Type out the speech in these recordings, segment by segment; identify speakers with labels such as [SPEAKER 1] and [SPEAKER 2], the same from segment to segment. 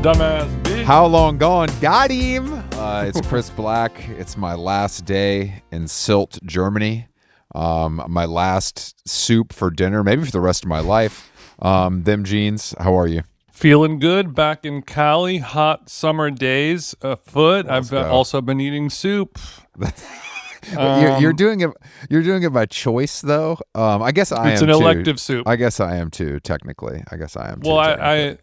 [SPEAKER 1] Dumbass bitch.
[SPEAKER 2] How long gone? Got him. It's Chris Black. It's my last day in Sylt, Germany. My last soup for dinner, maybe for the rest of my life. Them jeans. How are you?
[SPEAKER 1] Feeling good. Back in Cali. Hot summer days afoot. I've also been eating soup.
[SPEAKER 2] You're doing it. You're doing it by choice, though. I guess I am.
[SPEAKER 1] It's an elective soup.
[SPEAKER 2] I guess I am too. Technically, I guess I am.
[SPEAKER 1] Well, I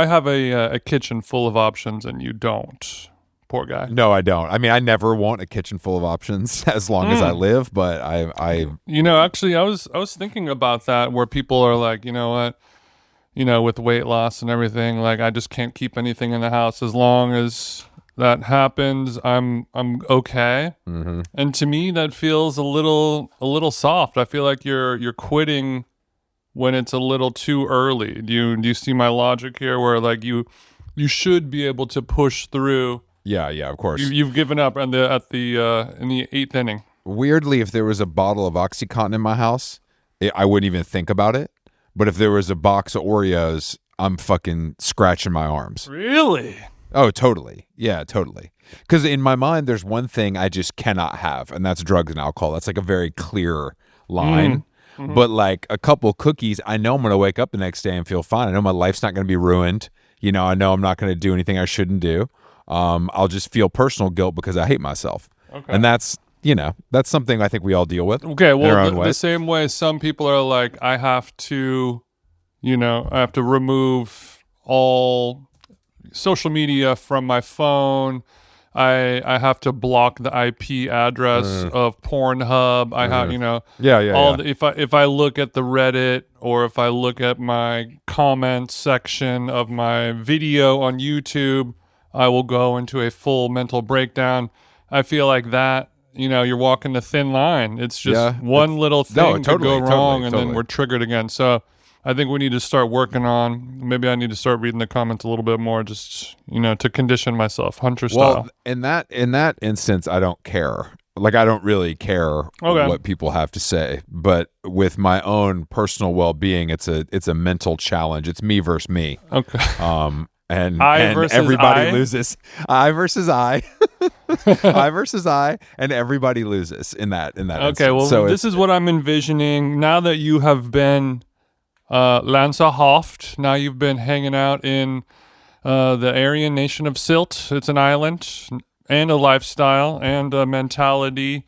[SPEAKER 1] have a kitchen full of options, and you don't. Poor guy.
[SPEAKER 2] No, I don't. I mean, I never want a kitchen full of options as long as I live. But I.
[SPEAKER 1] Actually, I was thinking about that, where people are like, you know what, with weight loss and everything, like I just can't keep anything in the house as long as that happens. I'm okay. Mm-hmm. And to me, that feels a little soft. I feel like you're quitting when it's a little too early. Do you see my logic here? Where like you should be able to push through.
[SPEAKER 2] Yeah, of course.
[SPEAKER 1] You've given up in the 8th inning.
[SPEAKER 2] Weirdly, if there was a bottle of OxyContin in my house, I wouldn't even think about it. But if there was a box of Oreos, I'm fucking scratching my arms.
[SPEAKER 1] Really?
[SPEAKER 2] Oh, totally. Yeah, totally. Because in my mind, there's one thing I just cannot have, and that's drugs and alcohol. That's like a very clear line. Mm-hmm. But like a couple cookies, I know I'm going to wake up the next day and feel fine. I know my life's not going to be ruined. I know I'm not going to do anything I shouldn't do. I'll just feel personal guilt because I hate myself. Okay. And that's something I think we all deal with.
[SPEAKER 1] Okay, well, the same way some people are like, I have to remove all social media from my phone. I have to block the IP address of Pornhub. I have, if I look at the Reddit or if I look at my comments section of my video on YouTube, I will go into a full mental breakdown. I feel like that, you're walking the thin line. It's just one little thing could go wrong and then we're triggered again. So I think we need to start working on, maybe I need to start reading the comments a little bit more, just, to condition myself, Hunter style.
[SPEAKER 2] Well, in that instance, I don't care. Like, I don't really care what people have to say. But with my own personal well-being, it's a mental challenge. It's me versus me.
[SPEAKER 1] Okay.
[SPEAKER 2] And everybody loses. I versus I. I versus I, and everybody loses in that
[SPEAKER 1] Okay,
[SPEAKER 2] instance.
[SPEAKER 1] Well, so this is what I'm envisioning. Now that you have been Lanzahoft, now you've been hanging out in the Aryan nation of Sylt. It's an island and a lifestyle and a mentality.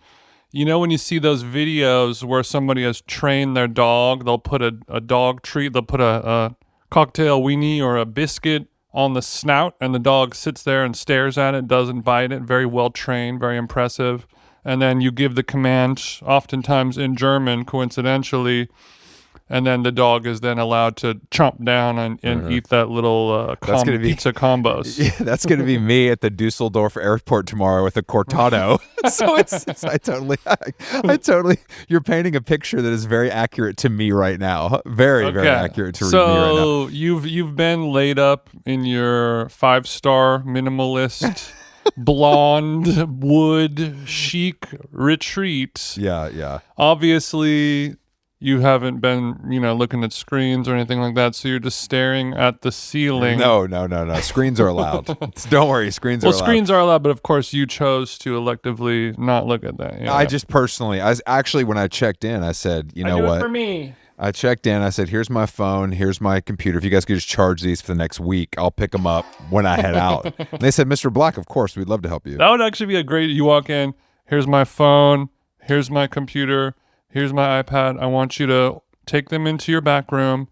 [SPEAKER 1] When you see those videos where somebody has trained their dog, they'll put a dog treat, they'll put a cocktail weenie or a biscuit on the snout, and the dog sits there and stares at it, doesn't bite it. Very well trained, very impressive. And then you give the command, oftentimes in German, coincidentally, and then the dog is then allowed to chomp down and eat that little pizza combos.
[SPEAKER 2] Yeah, that's going to be me at the Dusseldorf airport tomorrow with a cortado. So I totally, you're painting a picture that is very accurate to me right now. Very accurate to me right now.
[SPEAKER 1] So you've been laid up in your 5-star minimalist blonde wood chic retreat.
[SPEAKER 2] Yeah.
[SPEAKER 1] Obviously, you haven't been, looking at screens or anything like that, so you're just staring at the ceiling.
[SPEAKER 2] No. Screens are allowed. Don't worry, screens are allowed.
[SPEAKER 1] Well, screens are allowed, but of course you chose to electively not look at that.
[SPEAKER 2] I just personally, when I checked in, I said, you know what?
[SPEAKER 1] It for me.
[SPEAKER 2] I checked in. I said, here's my phone. Here's my computer. If you guys could just charge these for the next week, I'll pick them up when I head out. And they said, Mr. Black, of course, we'd love to help you.
[SPEAKER 1] That would actually be a great, you walk in, here's my phone, here's my computer, here's my iPad. I want you to take them into your back room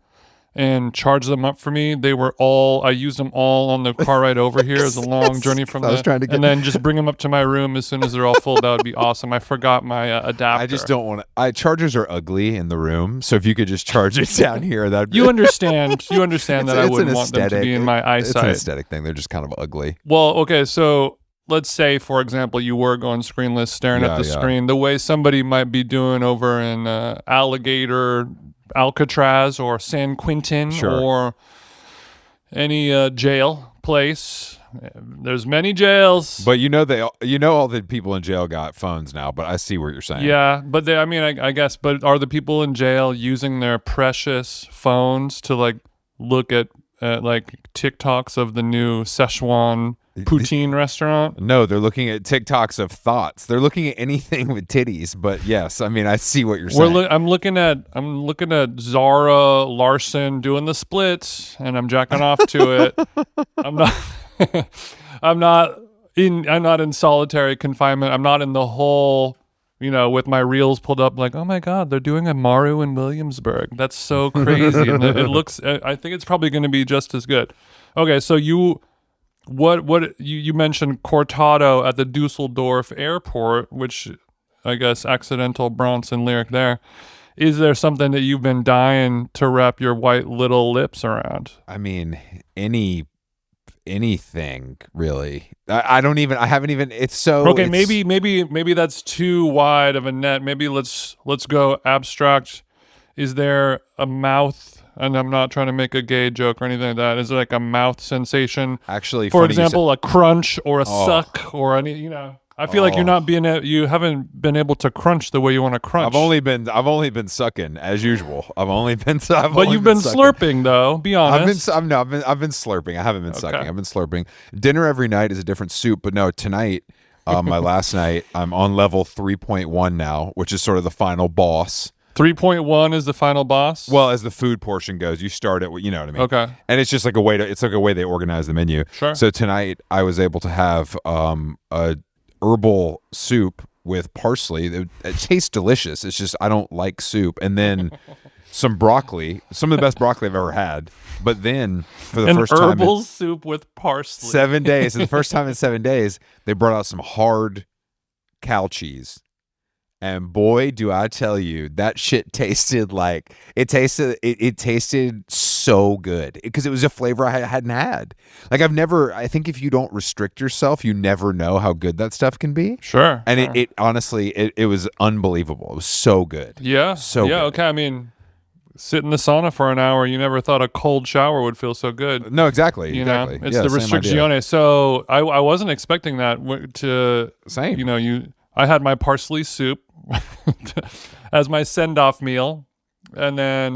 [SPEAKER 1] and charge them up for me. I used them all on the car ride over here. It was a long journey from there. And then just bring them up to my room as soon as they're all full. That would be awesome. I forgot my adapter.
[SPEAKER 2] I just don't want to. Chargers are ugly in the room. So if you could just charge it down here, that'd be.
[SPEAKER 1] You understand that I wouldn't want them to be in my eyesight.
[SPEAKER 2] It's an aesthetic thing. They're just kind of ugly.
[SPEAKER 1] Well, okay, so let's say, for example, you were going screenless, staring at the screen, the way somebody might be doing over in Alligator, Alcatraz, or San Quentin, or any jail place. There's many jails,
[SPEAKER 2] but all the people in jail got phones now. But I see what you're saying.
[SPEAKER 1] Yeah, but I guess. But are the people in jail using their precious phones to like look at like TikToks of the new Szechuan poutine restaurant?
[SPEAKER 2] No, they're looking at TikToks of thoughts. They're looking at anything with titties. But yes, I mean, I see what you're saying.
[SPEAKER 1] I'm looking at Zara Larson doing the splits, and I'm jacking off to it. I'm not. I'm not in solitary confinement. I'm not in the whole, with my reels pulled up like, oh my God, they're doing a Maru in Williamsburg. That's so crazy. And it looks, I think it's probably going to be just as good. Okay. So you mentioned cortado at the Dusseldorf airport, which I guess accidental Bronson lyric there. Is there something that you've been dying to wrap your white little lips around?
[SPEAKER 2] I mean, anything really. I haven't even, it's so
[SPEAKER 1] okay. Maybe that's too wide of a net. Maybe let's go abstract. Is there a mouth, and I'm not trying to make a gay joke or anything like that, is there like a mouth sensation,
[SPEAKER 2] actually,
[SPEAKER 1] for example, a crunch or a suck or any, I feel like you haven't been able to crunch the way you want to crunch.
[SPEAKER 2] I've only been sucking as usual. But
[SPEAKER 1] you've been slurping though. Be honest.
[SPEAKER 2] I've been slurping. I haven't been sucking. I've been slurping. Dinner every night is a different soup. But no, tonight, my last night, I'm on level 3.1 now, which is sort of the final boss.
[SPEAKER 1] 3.1 is the final boss.
[SPEAKER 2] Well, as the food portion goes, you start at what, you know what I mean.
[SPEAKER 1] Okay.
[SPEAKER 2] And it's just like a way they organize the menu.
[SPEAKER 1] Sure.
[SPEAKER 2] So tonight I was able to have a herbal soup with parsley. It tastes delicious. It's just I don't like soup. And then some broccoli, some of the best broccoli I've ever had. But then for the first time,
[SPEAKER 1] herbal soup with parsley.
[SPEAKER 2] 7 days. For the first time in 7 days, they brought out some hard cow cheese. And boy, do I tell you, that shit tasted like it tasted so good because it was a flavor I hadn't had. Like I think if you don't restrict yourself, you never know how good that stuff can be.
[SPEAKER 1] Sure.
[SPEAKER 2] And
[SPEAKER 1] sure.
[SPEAKER 2] it honestly, it was unbelievable. It was so good.
[SPEAKER 1] Yeah.
[SPEAKER 2] So
[SPEAKER 1] yeah.
[SPEAKER 2] good.
[SPEAKER 1] Okay. I mean, sit in the sauna for an hour. You never thought a cold shower would feel so good.
[SPEAKER 2] No, exactly.
[SPEAKER 1] You know, it's the restrizione. So I wasn't expecting that to.
[SPEAKER 2] Same.
[SPEAKER 1] I had my parsley soup as my send-off meal, and then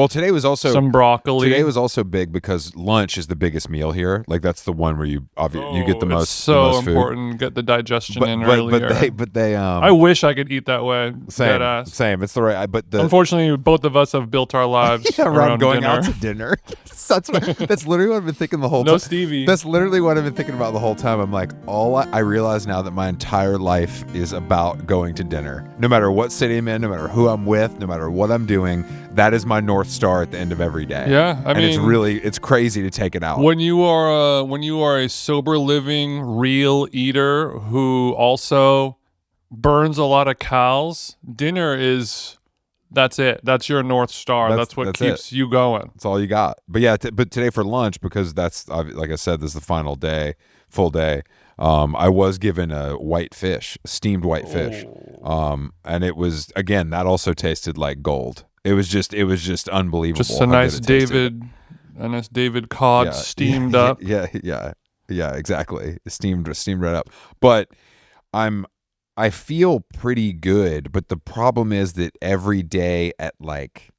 [SPEAKER 2] today was also
[SPEAKER 1] some broccoli.
[SPEAKER 2] Today was also big because lunch is the biggest meal here. Like that's the one where you get the most.
[SPEAKER 1] It's so
[SPEAKER 2] the most
[SPEAKER 1] important.
[SPEAKER 2] Food.
[SPEAKER 1] Get the digestion in earlier.
[SPEAKER 2] But they.
[SPEAKER 1] I wish I could eat that way.
[SPEAKER 2] Same. It's the right.
[SPEAKER 1] Unfortunately, both of us have built our lives around
[SPEAKER 2] going
[SPEAKER 1] dinner.
[SPEAKER 2] out to dinner. That's literally what I've been thinking the whole time.
[SPEAKER 1] No Stevie.
[SPEAKER 2] That's literally what I've been thinking about the whole time. I'm like, I realize now that my entire life is about going to dinner. No matter what city I'm in, no matter who I'm with, no matter what I'm doing, that is my North Star at the end of every day.
[SPEAKER 1] Yeah, I mean,
[SPEAKER 2] it's crazy to take it out.
[SPEAKER 1] When you are a sober living, real eater who also burns a lot of cows, dinner is. That's it. That's your North Star. That's what keeps you going.
[SPEAKER 2] That's all you got. But yeah, but today for lunch, because that's, like I said, this is the final day, full day. I was given a steamed white fish. And it was, again, that also tasted like gold. It was just unbelievable.
[SPEAKER 1] Just a nice David cod steamed up.
[SPEAKER 2] Yeah, exactly. Steamed right up. But I feel pretty good, but the problem is that every day at like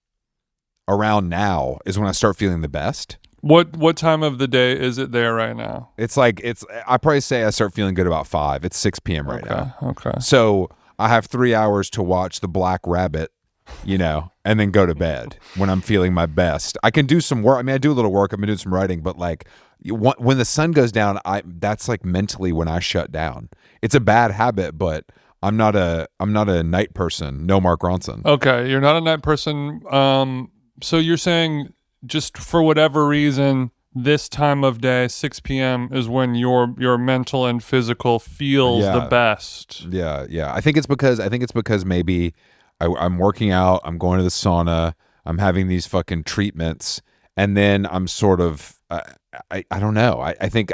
[SPEAKER 2] around now is when I start feeling the best.
[SPEAKER 1] What time of the day is it there right now?
[SPEAKER 2] I probably say I start feeling good about 5. It's 6 p.m. right now.
[SPEAKER 1] Okay.
[SPEAKER 2] So I have 3 hours to watch The Black Rabbit, and then go to bed when I'm feeling my best. I can do some work. I mean, I do a little work. I've been doing some writing, but like when the sun goes down, that's like mentally when I shut down. It's a bad habit, but I'm not a night person. No, Mark Ronson.
[SPEAKER 1] Okay, you're not a night person. So you're saying just for whatever reason, this time of day, 6 p.m. is when your mental and physical feels the best.
[SPEAKER 2] Yeah. I think it's because maybe I'm working out. I'm going to the sauna. I'm having these fucking treatments, and then I'm sort of. I don't know. I think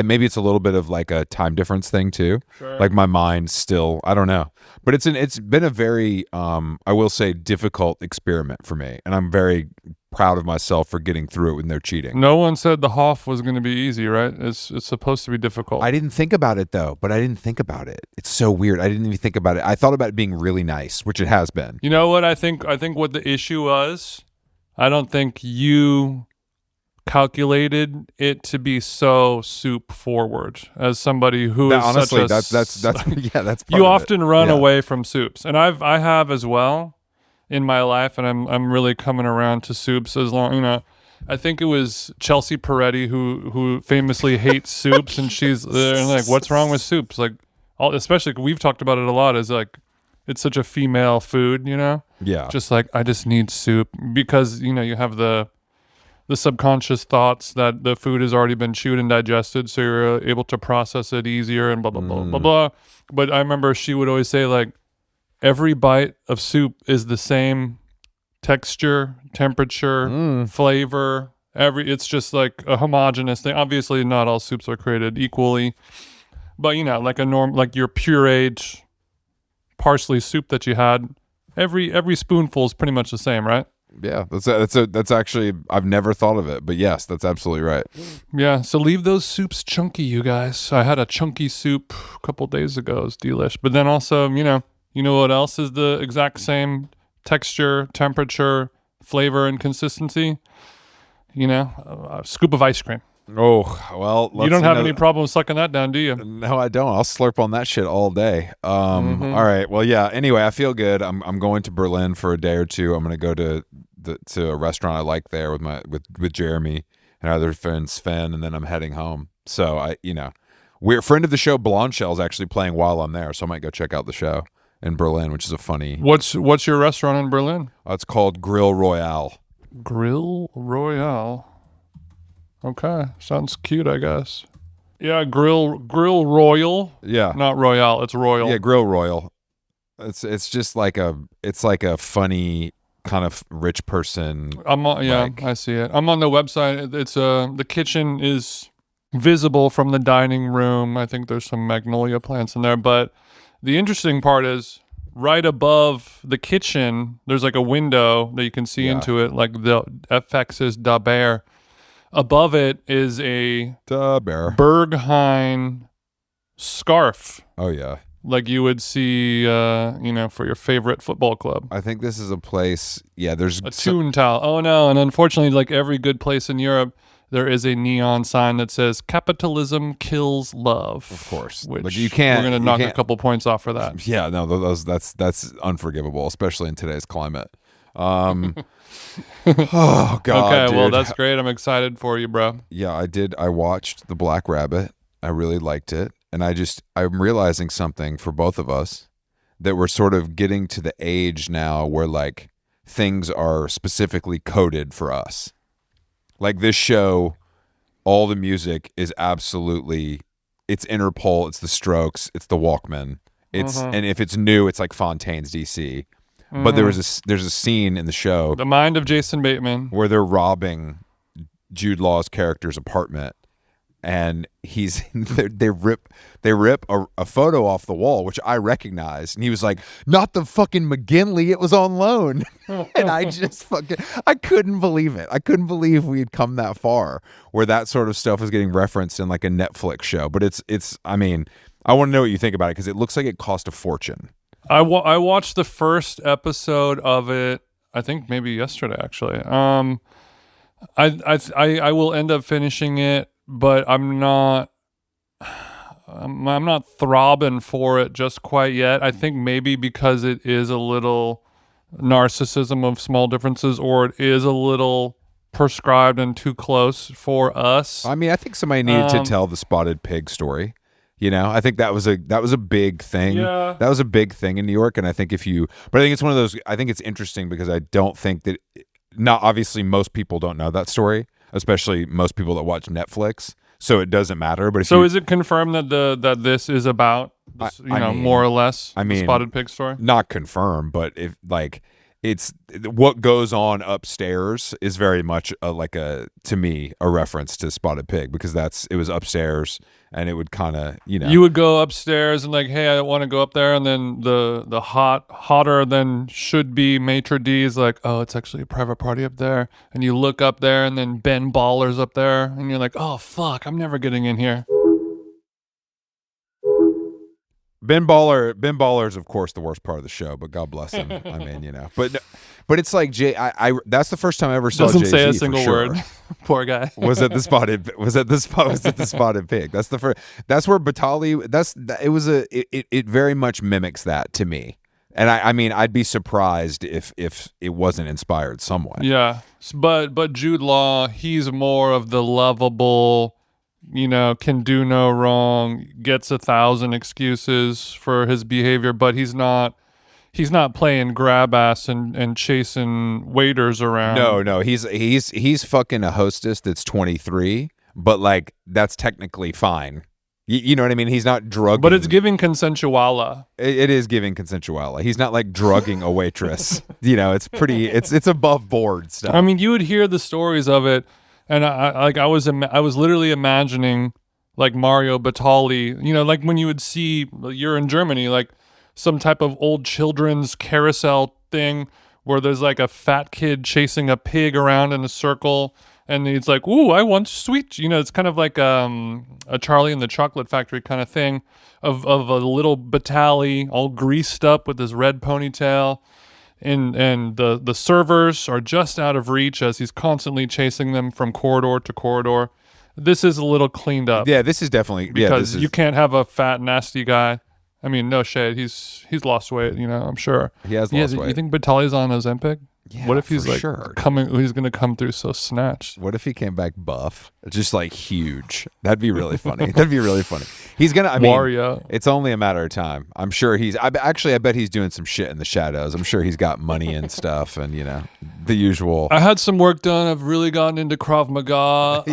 [SPEAKER 2] maybe it's a little bit of like a time difference thing too.
[SPEAKER 1] Sure.
[SPEAKER 2] Like my mind still, I don't know. But it's been a very I will say difficult experiment for me, and I'm very proud of myself for getting through it when they're cheating.
[SPEAKER 1] No one said the Hoff was going to be easy, right? It's supposed to be difficult.
[SPEAKER 2] I didn't think about it though, but I didn't think about it. It's so weird. I didn't even think about it. I thought about it being really nice, which it has been.
[SPEAKER 1] You know what I think what the issue was? I don't think you calculated it to be so soup forward. As somebody who is
[SPEAKER 2] honestly,
[SPEAKER 1] such
[SPEAKER 2] that's yeah, that's part
[SPEAKER 1] you
[SPEAKER 2] of
[SPEAKER 1] often
[SPEAKER 2] it.
[SPEAKER 1] run away from soups, and I have as well in my life, and I'm really coming around to soups as long, you know. I think it was Chelsea Peretti who famously hates soups, and she's there and like, what's wrong with soups? Like, especially we've talked about it a lot. Is like, it's such a female food, you know.
[SPEAKER 2] Yeah.
[SPEAKER 1] Just like, I just need soup because, you know, you have the subconscious thoughts that the food has already been chewed and digested, so you're able to process it easier and blah blah blah blah blah. But I remember she would always say, like, every bite of soup is the same texture, temperature, flavor. It's just like a homogeneous thing. Obviously, not all soups are created equally, but you know, like like your pureed parsley soup that you had, every spoonful is pretty much the same, right?
[SPEAKER 2] Yeah, that's actually, I've never thought of it, but yes, that's absolutely right.
[SPEAKER 1] Yeah, so leave those soups chunky, you guys. I had a chunky soup a couple days ago. It was delish. But then also, you know what else is the exact same texture, temperature, flavor, and consistency? You know, a scoop of ice cream.
[SPEAKER 2] Oh, well,
[SPEAKER 1] you don't have any problem sucking that down, do you?
[SPEAKER 2] No, I don't. I'll slurp on that shit all day. All right. Well, yeah. Anyway, I feel good. I'm going to Berlin for a day or two. I'm going to go to a restaurant I like there with Jeremy and our other friend Sven, and then I'm heading home. So we're friend of the show Blonde Shell's actually playing while I'm there, so I might go check out the show in Berlin, which is a funny.
[SPEAKER 1] What's your restaurant in Berlin?
[SPEAKER 2] It's called Grill Royale.
[SPEAKER 1] Grill Royale. Okay, sounds cute, I guess. Yeah, Grill Royal.
[SPEAKER 2] Yeah,
[SPEAKER 1] not Royale. It's Royal.
[SPEAKER 2] Yeah, Grill Royal. It's just like a funny kind of rich person.
[SPEAKER 1] I see it. I'm on the website. It's the kitchen is visible from the dining room. I think there's some magnolia plants in there, but the interesting part is right above the kitchen. There's like a window that you can see into it, like the FX is Da Bear. Above it is a Berghain scarf.
[SPEAKER 2] Oh, yeah.
[SPEAKER 1] Like you would see, for your favorite football club.
[SPEAKER 2] I think this is a place, there's
[SPEAKER 1] a tune towel. Oh, no. And unfortunately, like every good place in Europe, there is a neon sign that says capitalism kills love.
[SPEAKER 2] Of course.
[SPEAKER 1] Which
[SPEAKER 2] like you can't,
[SPEAKER 1] we're going to knock a couple points off for that.
[SPEAKER 2] Yeah, no, that's unforgivable, especially in today's climate. Oh God.
[SPEAKER 1] Okay,
[SPEAKER 2] dude.
[SPEAKER 1] well that's great. I'm excited for you, bro.
[SPEAKER 2] Yeah, I did. I watched The Black Rabbit. I really liked it, and I'm realizing something for both of us, that we're sort of getting to the age now where like things are specifically coded for us. Like this show, all the music is absolutely, it's Interpol, it's the Strokes, it's the Walkman. It's and if it's new, it's like Fontaine's DC. But there's a scene in the show,
[SPEAKER 1] The Mind of Jason Bateman,
[SPEAKER 2] where they're robbing Jude Law's character's apartment, and they rip a photo off the wall, which I recognized, and he was like, "Not the fucking McGinley, it was on loan," and I just I couldn't believe it. I couldn't believe we had come that far where that sort of stuff is getting referenced in like a Netflix show. But it's I mean, I want to know what you think about it because it looks like it cost a fortune.
[SPEAKER 1] I watched the first episode of it, I think maybe yesterday actually. I will end up finishing it, but I'm not throbbing for it just quite yet. I think maybe because it is a little narcissism of small differences, or it is a little prescribed and too close for us.
[SPEAKER 2] I mean, I think somebody needed to tell the spotted pig story. You know, I think that was a big thing.
[SPEAKER 1] Yeah.
[SPEAKER 2] That was a big thing in New York. And I think but I think it's one of those, I think it's interesting because I don't think that, not obviously most people don't know that story, especially most people that watch Netflix. So it doesn't matter. But
[SPEAKER 1] is it confirmed that this is about, more or less, the spotted pig story? Not
[SPEAKER 2] confirmed, but if like, it's what goes on upstairs is very much to me a reference to Spotted Pig, because it was upstairs and it would kind of
[SPEAKER 1] you would go upstairs and like, hey, I want to go up there, and then the hotter than should be maitre d' is like, oh, it's actually a private party up there, and you look up there and then Ben Baller's up there and you're like, oh fuck, I'm never getting in here.
[SPEAKER 2] Ben Baller is of course the worst part of the show, but God bless him. I mean, but it's like Jay. I that's the first time I ever saw.
[SPEAKER 1] Doesn't
[SPEAKER 2] Jay-Z
[SPEAKER 1] say a single
[SPEAKER 2] sure.
[SPEAKER 1] word. Poor guy.
[SPEAKER 2] was at the spotted pig. That's the first. That's where Batali. It very much mimics that to me. And I mean, I'd be surprised if it wasn't inspired somewhat.
[SPEAKER 1] Yeah, but Jude Law, he's more of the lovable, can do no wrong, gets 1,000 excuses for his behavior, but he's not playing grab ass and chasing waiters around.
[SPEAKER 2] No, he's fucking a hostess that's 23, but like that's technically fine. You know what I mean? He's not drugging.
[SPEAKER 1] But it's giving consensuala.
[SPEAKER 2] It is giving consensuala. He's not like drugging a waitress. It's pretty. It's above board stuff.
[SPEAKER 1] I mean, you would hear the stories of it, and I was literally imagining like Mario Batali. Like when you would see, you're in Germany, like some type of old children's carousel thing where there's like a fat kid chasing a pig around in a circle. And it's like, ooh, I want sweet. It's kind of like a Charlie and the Chocolate Factory kind of thing of a little Batali all greased up with his red ponytail. And the servers are just out of reach as he's constantly chasing them from corridor to corridor. This is a little cleaned up.
[SPEAKER 2] Yeah, this is definitely.
[SPEAKER 1] Because you can't have a fat, nasty guy. I mean, no shade. He's lost weight, I'm sure.
[SPEAKER 2] He has lost weight.
[SPEAKER 1] You think Batali's on Ozempic?
[SPEAKER 2] Yeah,
[SPEAKER 1] what if he's like
[SPEAKER 2] sure.
[SPEAKER 1] he's going to come through so snatched?
[SPEAKER 2] What if he came back buff? Just like huge. That'd be really funny. He's going to,
[SPEAKER 1] Wario.
[SPEAKER 2] It's only a matter of time. I'm sure I bet he's doing some shit in the shadows. I'm sure he's got money and stuff and, the usual.
[SPEAKER 1] I had some work done. I've really gotten into Krav Maga.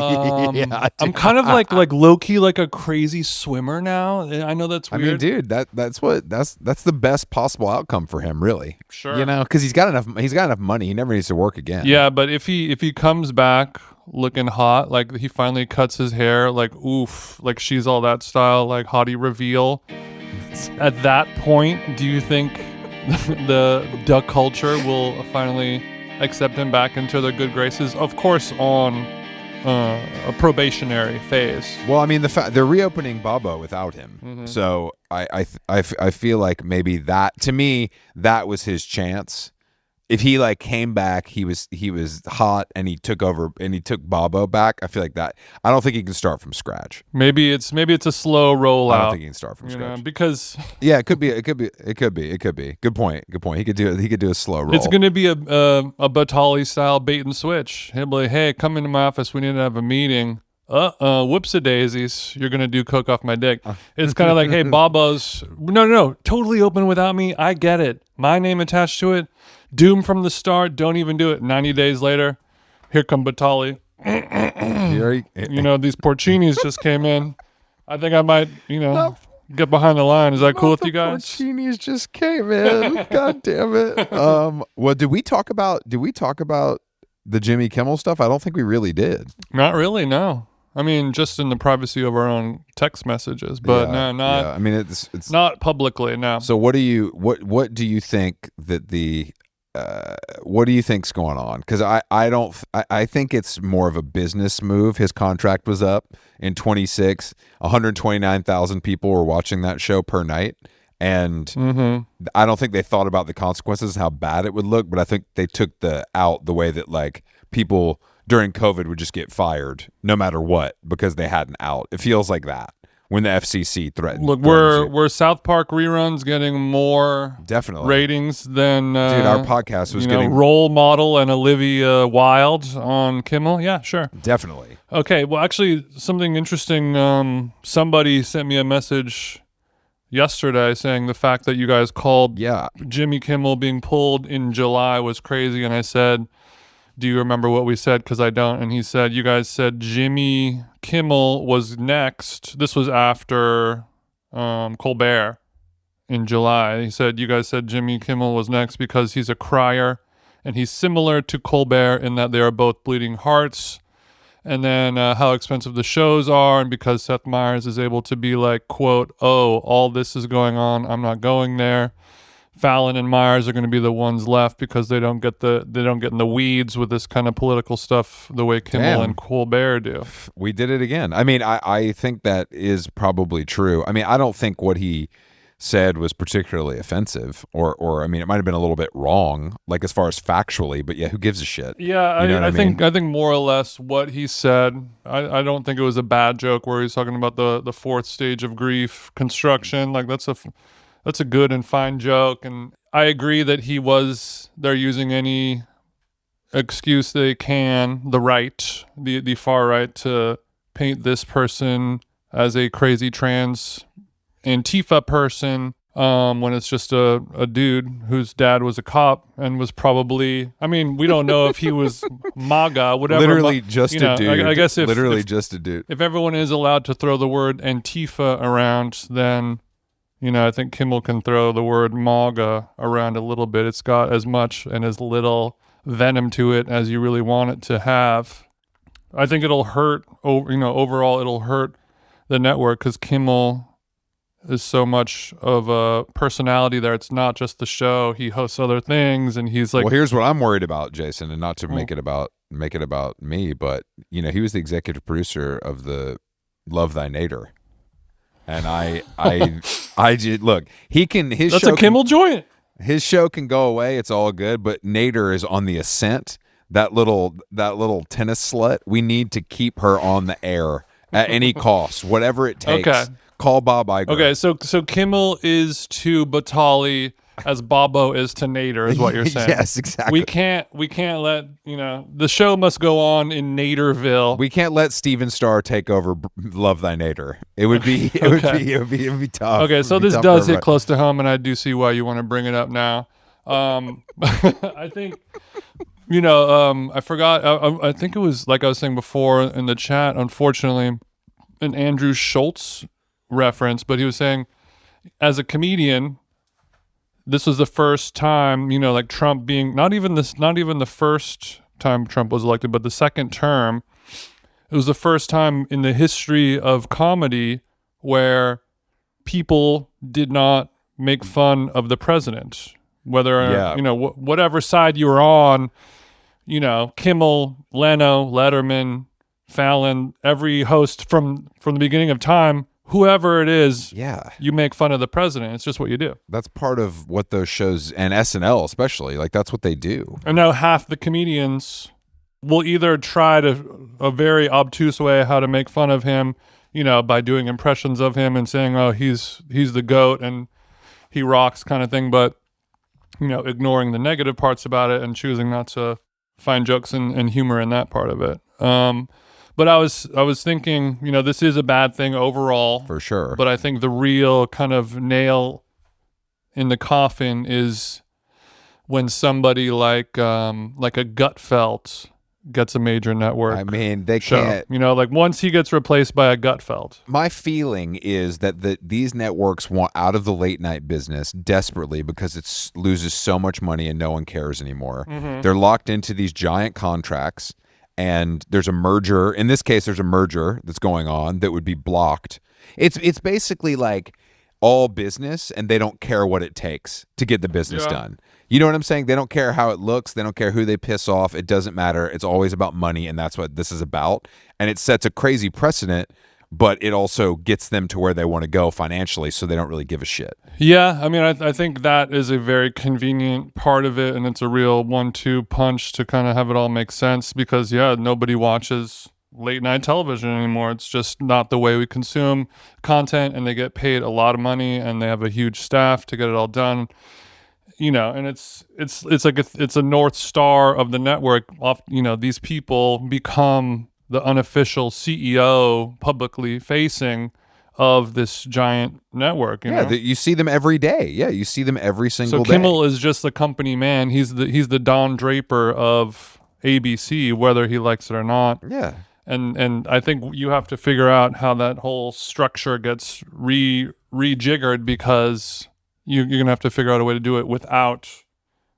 [SPEAKER 1] I'm kind of like low-key like a crazy swimmer now. I know that's weird.
[SPEAKER 2] I mean, dude, that's the best possible outcome for him, really.
[SPEAKER 1] Sure.
[SPEAKER 2] Because he's got enough money. He never needs to work again.
[SPEAKER 1] Yeah, but if he comes back looking hot, like he finally cuts his hair, like oof, like She's All That style, like hottie reveal. At that point, do you think the duck culture will finally accept him back into their good graces? Of course, on a probationary phase.
[SPEAKER 2] Well, I mean, they're reopening Bobo without him, so I feel like maybe that, to me, that was his chance. If he like came back, he was hot, and he took over and he took Bobo back. I feel like that. I don't think he can start from scratch.
[SPEAKER 1] Maybe it's a slow rollout.
[SPEAKER 2] I don't think he can start from scratch
[SPEAKER 1] because
[SPEAKER 2] yeah, it could be. Good point. He could do a slow roll.
[SPEAKER 1] It's going to be a Batali style bait and switch. He'll be like, hey, come into my office. We need to have a meeting. Whoops-a-daisies. You're going to do coke off my dick. It's kind of like, hey, Bobo's no, totally open without me. I get it. My name attached to it. Doom from the start. Don't even do it. 90 days later, here come Batali. These porcinis just came in. I think I might, get behind the line. Is that cool with you guys?
[SPEAKER 2] Porcinis just came in. God damn it. Well, did we talk about the Jimmy Kimmel stuff? I don't think we really did.
[SPEAKER 1] Not really, no. I mean, just in the privacy of our own text messages, but not. Yeah.
[SPEAKER 2] I mean, it's
[SPEAKER 1] not publicly. No.
[SPEAKER 2] So, what do you think that what do you think's going on? Because I think it's more of a business move. His contract was up in 26. 129,000 people were watching that show per night. And I don't think they thought about the consequences, how bad it would look, but I think they took the way that like people during COVID would just get fired no matter what because they had an out. It feels like that when the FCC threatened.
[SPEAKER 1] Look, were South Park reruns getting more
[SPEAKER 2] definitely
[SPEAKER 1] ratings than
[SPEAKER 2] dude, our podcast was getting
[SPEAKER 1] Role Model and Olivia Wilde on Kimmel? Yeah, sure.
[SPEAKER 2] Definitely.
[SPEAKER 1] Okay, well actually something interesting, somebody sent me a message yesterday saying the fact that you guys called Jimmy Kimmel being pulled in July was crazy, and I said, do you remember what we said? Because I don't. And he said, you guys said Jimmy Kimmel was next. This was after Colbert in July. He said, you guys said Jimmy Kimmel was next because he's a crier and he's similar to Colbert in that they are both bleeding hearts. And then how expensive the shows are, and because Seth Meyers is able to be like, quote, oh, all this is going on, I'm not going there. Fallon and Myers are going to be the ones left because they don't get in the weeds with this kind of political stuff the way Kimmel and Colbert do.
[SPEAKER 2] We did it again. I mean, I think that is probably true. I mean, I don't think what he said was particularly offensive, or I mean, it might have been a little bit wrong, like as far as factually, but yeah, who gives a shit?
[SPEAKER 1] Yeah, I think more or less what he said, I don't think it was a bad joke where he's talking about the fourth stage of grief construction. Like that's a good and fine joke, and I agree that they're using any excuse they can, the far right, to paint this person as a crazy trans Antifa person, when it's just a dude whose dad was a cop and was probably, I mean, we don't know if he was MAGA, whatever.
[SPEAKER 2] Literally just a dude.
[SPEAKER 1] I guess
[SPEAKER 2] just a dude.
[SPEAKER 1] If everyone is allowed to throw the word Antifa around, then, I think Kimmel can throw the word MAGA around a little bit. It's got as much and as little venom to it as you really want it to have. I think it'll hurt, overall it'll hurt the network because Kimmel is so much of a personality there. It's not just the show. He hosts other things, and he's like.
[SPEAKER 2] Well, here's what I'm worried about, Jason, and not to make it about me, but he was the executive producer of the Love Thy Nader, and I did look. He can his.
[SPEAKER 1] That's
[SPEAKER 2] show
[SPEAKER 1] a Kimmel joint.
[SPEAKER 2] His show can go away. It's all good, but Nader is on the ascent. That little tennis slut. We need to keep her on the air at any cost, whatever it takes.
[SPEAKER 1] Okay.
[SPEAKER 2] Call Bob Iger.
[SPEAKER 1] Okay, so Kimmel is to Batali as Bobo is to Nader, is what you're saying.
[SPEAKER 2] Yes, exactly.
[SPEAKER 1] We can't let the show must go on in Naderville.
[SPEAKER 2] We can't let Steven Starr take over Love Thy Nader. It would be it would be tough.
[SPEAKER 1] Okay, so this does hit close to home, and I do see why you want to bring it up now. I think I forgot. I think it was like I was saying before in the chat. Unfortunately, an Andrew Schultz reference, but he was saying, as a comedian, this was the first time, like Trump being not even the first time Trump was elected, but the second term. It was the first time in the history of comedy where people did not make fun of the president, whether whatever side you were on. Kimmel, Leno, Letterman, Fallon, every host from the beginning of time. Whoever it is, you make fun of the president. It's just what you do.
[SPEAKER 2] That's part of what those shows, and SNL especially, like that's what they do.
[SPEAKER 1] And now half the comedians will either try a very obtuse way how to make fun of him, by doing impressions of him and saying, oh, he's the GOAT and he rocks kind of thing, but, ignoring the negative parts about it and choosing not to find jokes and humor in that part of it. But I was thinking, this is a bad thing overall.
[SPEAKER 2] For sure.
[SPEAKER 1] But I think the real kind of nail in the coffin is when somebody like a Gutfeld gets a major network.
[SPEAKER 2] I mean, they
[SPEAKER 1] show.
[SPEAKER 2] can't.
[SPEAKER 1] Like once he gets replaced by a Gutfeld.
[SPEAKER 2] My feeling is that these networks want out of the late night business desperately because it loses so much money and no one cares anymore. Mm-hmm. They're locked into these giant contracts. And there's a merger. In this case, there's a merger that's going on that would be blocked. It's basically like all business, and they don't care what it takes to get the business done. You know what I'm saying? They don't care how it looks. They don't care who they piss off. It doesn't matter. It's always about money, and that's what this is about. And it sets a crazy precedent, but it also gets them to where they want to go financially, so they don't really give a shit.
[SPEAKER 1] Yeah, I mean, I think that is a very convenient part of it, and it's a real 1-2 punch to kind of have it all make sense because, nobody watches late night television anymore. It's just not the way we consume content, and they get paid a lot of money, and they have a huge staff to get it all done. And it's like it's a North Star of the network. These people become the unofficial CEO, publicly facing, of this giant network.
[SPEAKER 2] You see them every day. Yeah, you see them every single day.
[SPEAKER 1] So Kimmel is just the company man. He's the Don Draper of ABC, whether he likes it or not.
[SPEAKER 2] Yeah.
[SPEAKER 1] And I think you have to figure out how that whole structure gets rejiggered because you're going to have to figure out a way to do it without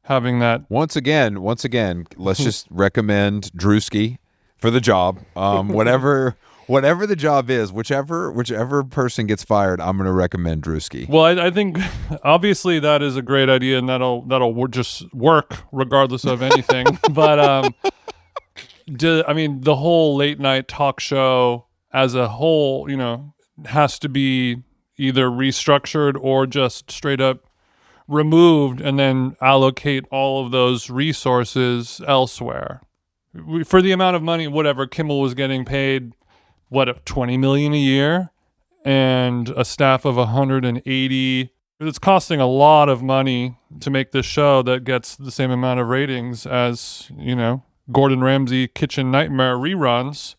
[SPEAKER 1] having that.
[SPEAKER 2] Once again, let's just recommend Drewski for the job. Whatever the job is, whichever person gets fired, I'm going to recommend Drewski.
[SPEAKER 1] Well, I think obviously that is a great idea, and that'll just work regardless of anything. But the whole late night talk show as a whole, has to be either restructured or just straight up removed, and then allocate all of those resources elsewhere. For the amount of money, whatever Kimmel was getting paid, $20 million a year, and a staff of 180. It's costing a lot of money to make this show that gets the same amount of ratings as, Gordon Ramsay Kitchen Nightmare reruns.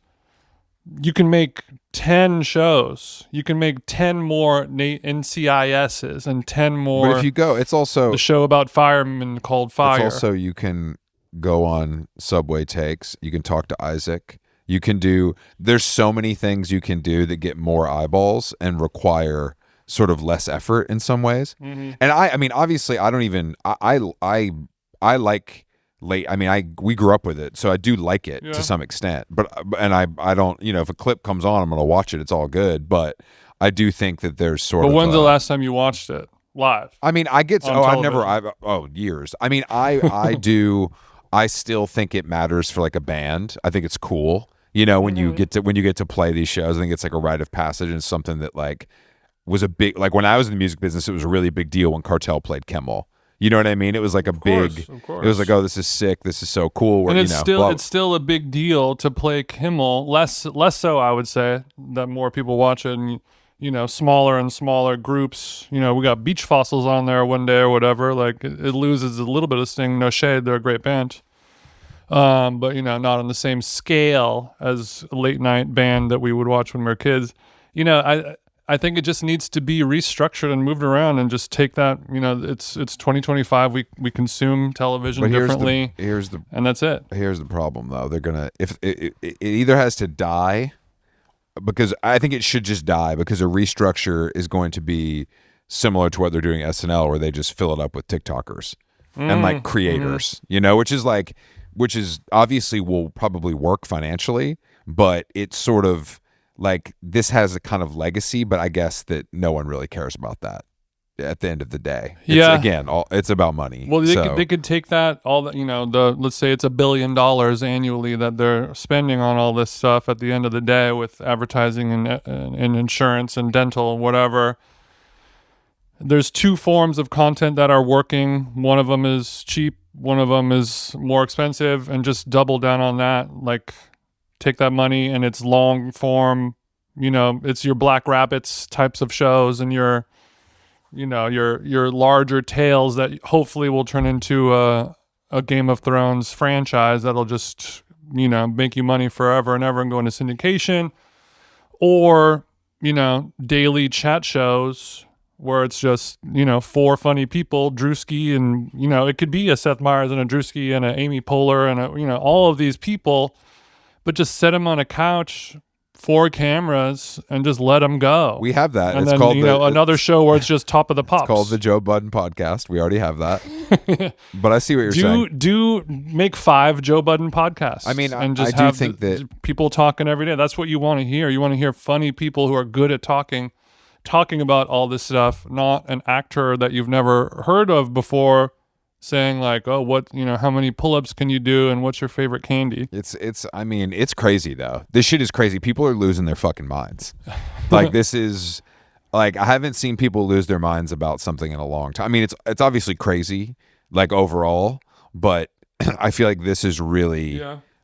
[SPEAKER 1] You can make 10 shows. You can make 10 more NCISs and 10 more.
[SPEAKER 2] But if you go, it's also
[SPEAKER 1] the show about firemen called Fire.
[SPEAKER 2] It's also, you can go on Subway Takes. You can talk to Isaac. You can do, there's so many things you can do that get more eyeballs and require sort of less effort in some ways. Mm-hmm. And I mean, obviously I don't even, I like late. I mean, we grew up with it, so I do like it to some extent, and I don't, if a clip comes on, I'm going to watch it. It's all good. But I do think that there's sort of.
[SPEAKER 1] But when's the last time you watched it live?
[SPEAKER 2] I mean, years. I mean, I still think it matters for like a band. I think it's cool. When you get to play these shows, I think it's like a rite of passage, and something that like was a big, like when I was in the music business, it was a really big deal when Cartel played Kimmel. You know what I mean? It was like
[SPEAKER 1] of course.
[SPEAKER 2] It was like, oh, this is sick. This is so cool.
[SPEAKER 1] And it's still a big deal to play Kimmel. Less so, I would say, that more people watch it, and smaller and smaller groups. We got Beach Fossils on there one day or whatever. Like it loses a little bit of sting. No shade, they're a great band. But not on the same scale as a late night band that we would watch when we were kids. I think it just needs to be restructured and moved around, and just take that. It's 2025. We consume television differently. And that's it.
[SPEAKER 2] Here's the problem, though. They're gonna, if it either has to die, because I think it should just die, because a restructure is going to be similar to what they're doing at SNL, where they just fill it up with TikTokers and like creators, which is obviously will probably work financially, but it's sort of like, this has a kind of legacy, but I guess that no one really cares about that at the end of the day. It's about money.
[SPEAKER 1] Well, they could take that, all that, let's say it's $1 billion annually that they're spending on all this stuff at the end of the day, with advertising and insurance and dental and whatever. There's two forms of content that are working. One of them is cheap. One of them is more expensive, and just double down on that. Like, take that money, and it's long form, it's your Black Rabbits types of shows, and your larger tales that hopefully will turn into a Game of Thrones franchise that'll just, make you money forever and ever and go into syndication. Or, daily chat shows where it's just, four funny people, Drewski, and, it could be a Seth Meyers and a Drewski and a Amy Poehler and all of these people, but just set them on a couch, 4 cameras, and just let them go.
[SPEAKER 2] We have that.
[SPEAKER 1] And it's then, called another show where it's just Top of the Pops.
[SPEAKER 2] It's called the Joe Budden Podcast. We already have that. But I see what you're saying.
[SPEAKER 1] Do make 5 Joe Budden podcasts.
[SPEAKER 2] I mean,
[SPEAKER 1] and just
[SPEAKER 2] I do think that
[SPEAKER 1] people talking every day. That's what you want to hear. You want to hear funny people who are good at talking about all this stuff, not an actor that you've never heard of before saying like, oh, what, how many pull-ups can you do, and what's your favorite candy?
[SPEAKER 2] I mean, it's crazy though. This shit is crazy. People are losing their fucking minds. Like, this is like, I haven't seen people lose their minds about something in a long time. I mean, it's obviously crazy, like overall, but I feel like this is really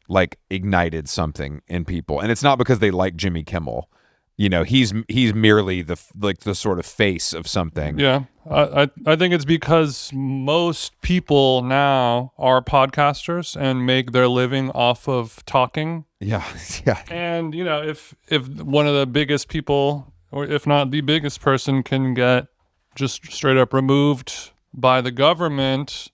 [SPEAKER 2] like ignited something in people, and it's not because they like Jimmy Kimmel. He's merely the sort of face of something.
[SPEAKER 1] Yeah, I think it's because most people now are podcasters and make their living off of talking.
[SPEAKER 2] Yeah.
[SPEAKER 1] And if one of the biggest people, or if not the biggest person, can get just straight up removed by the government,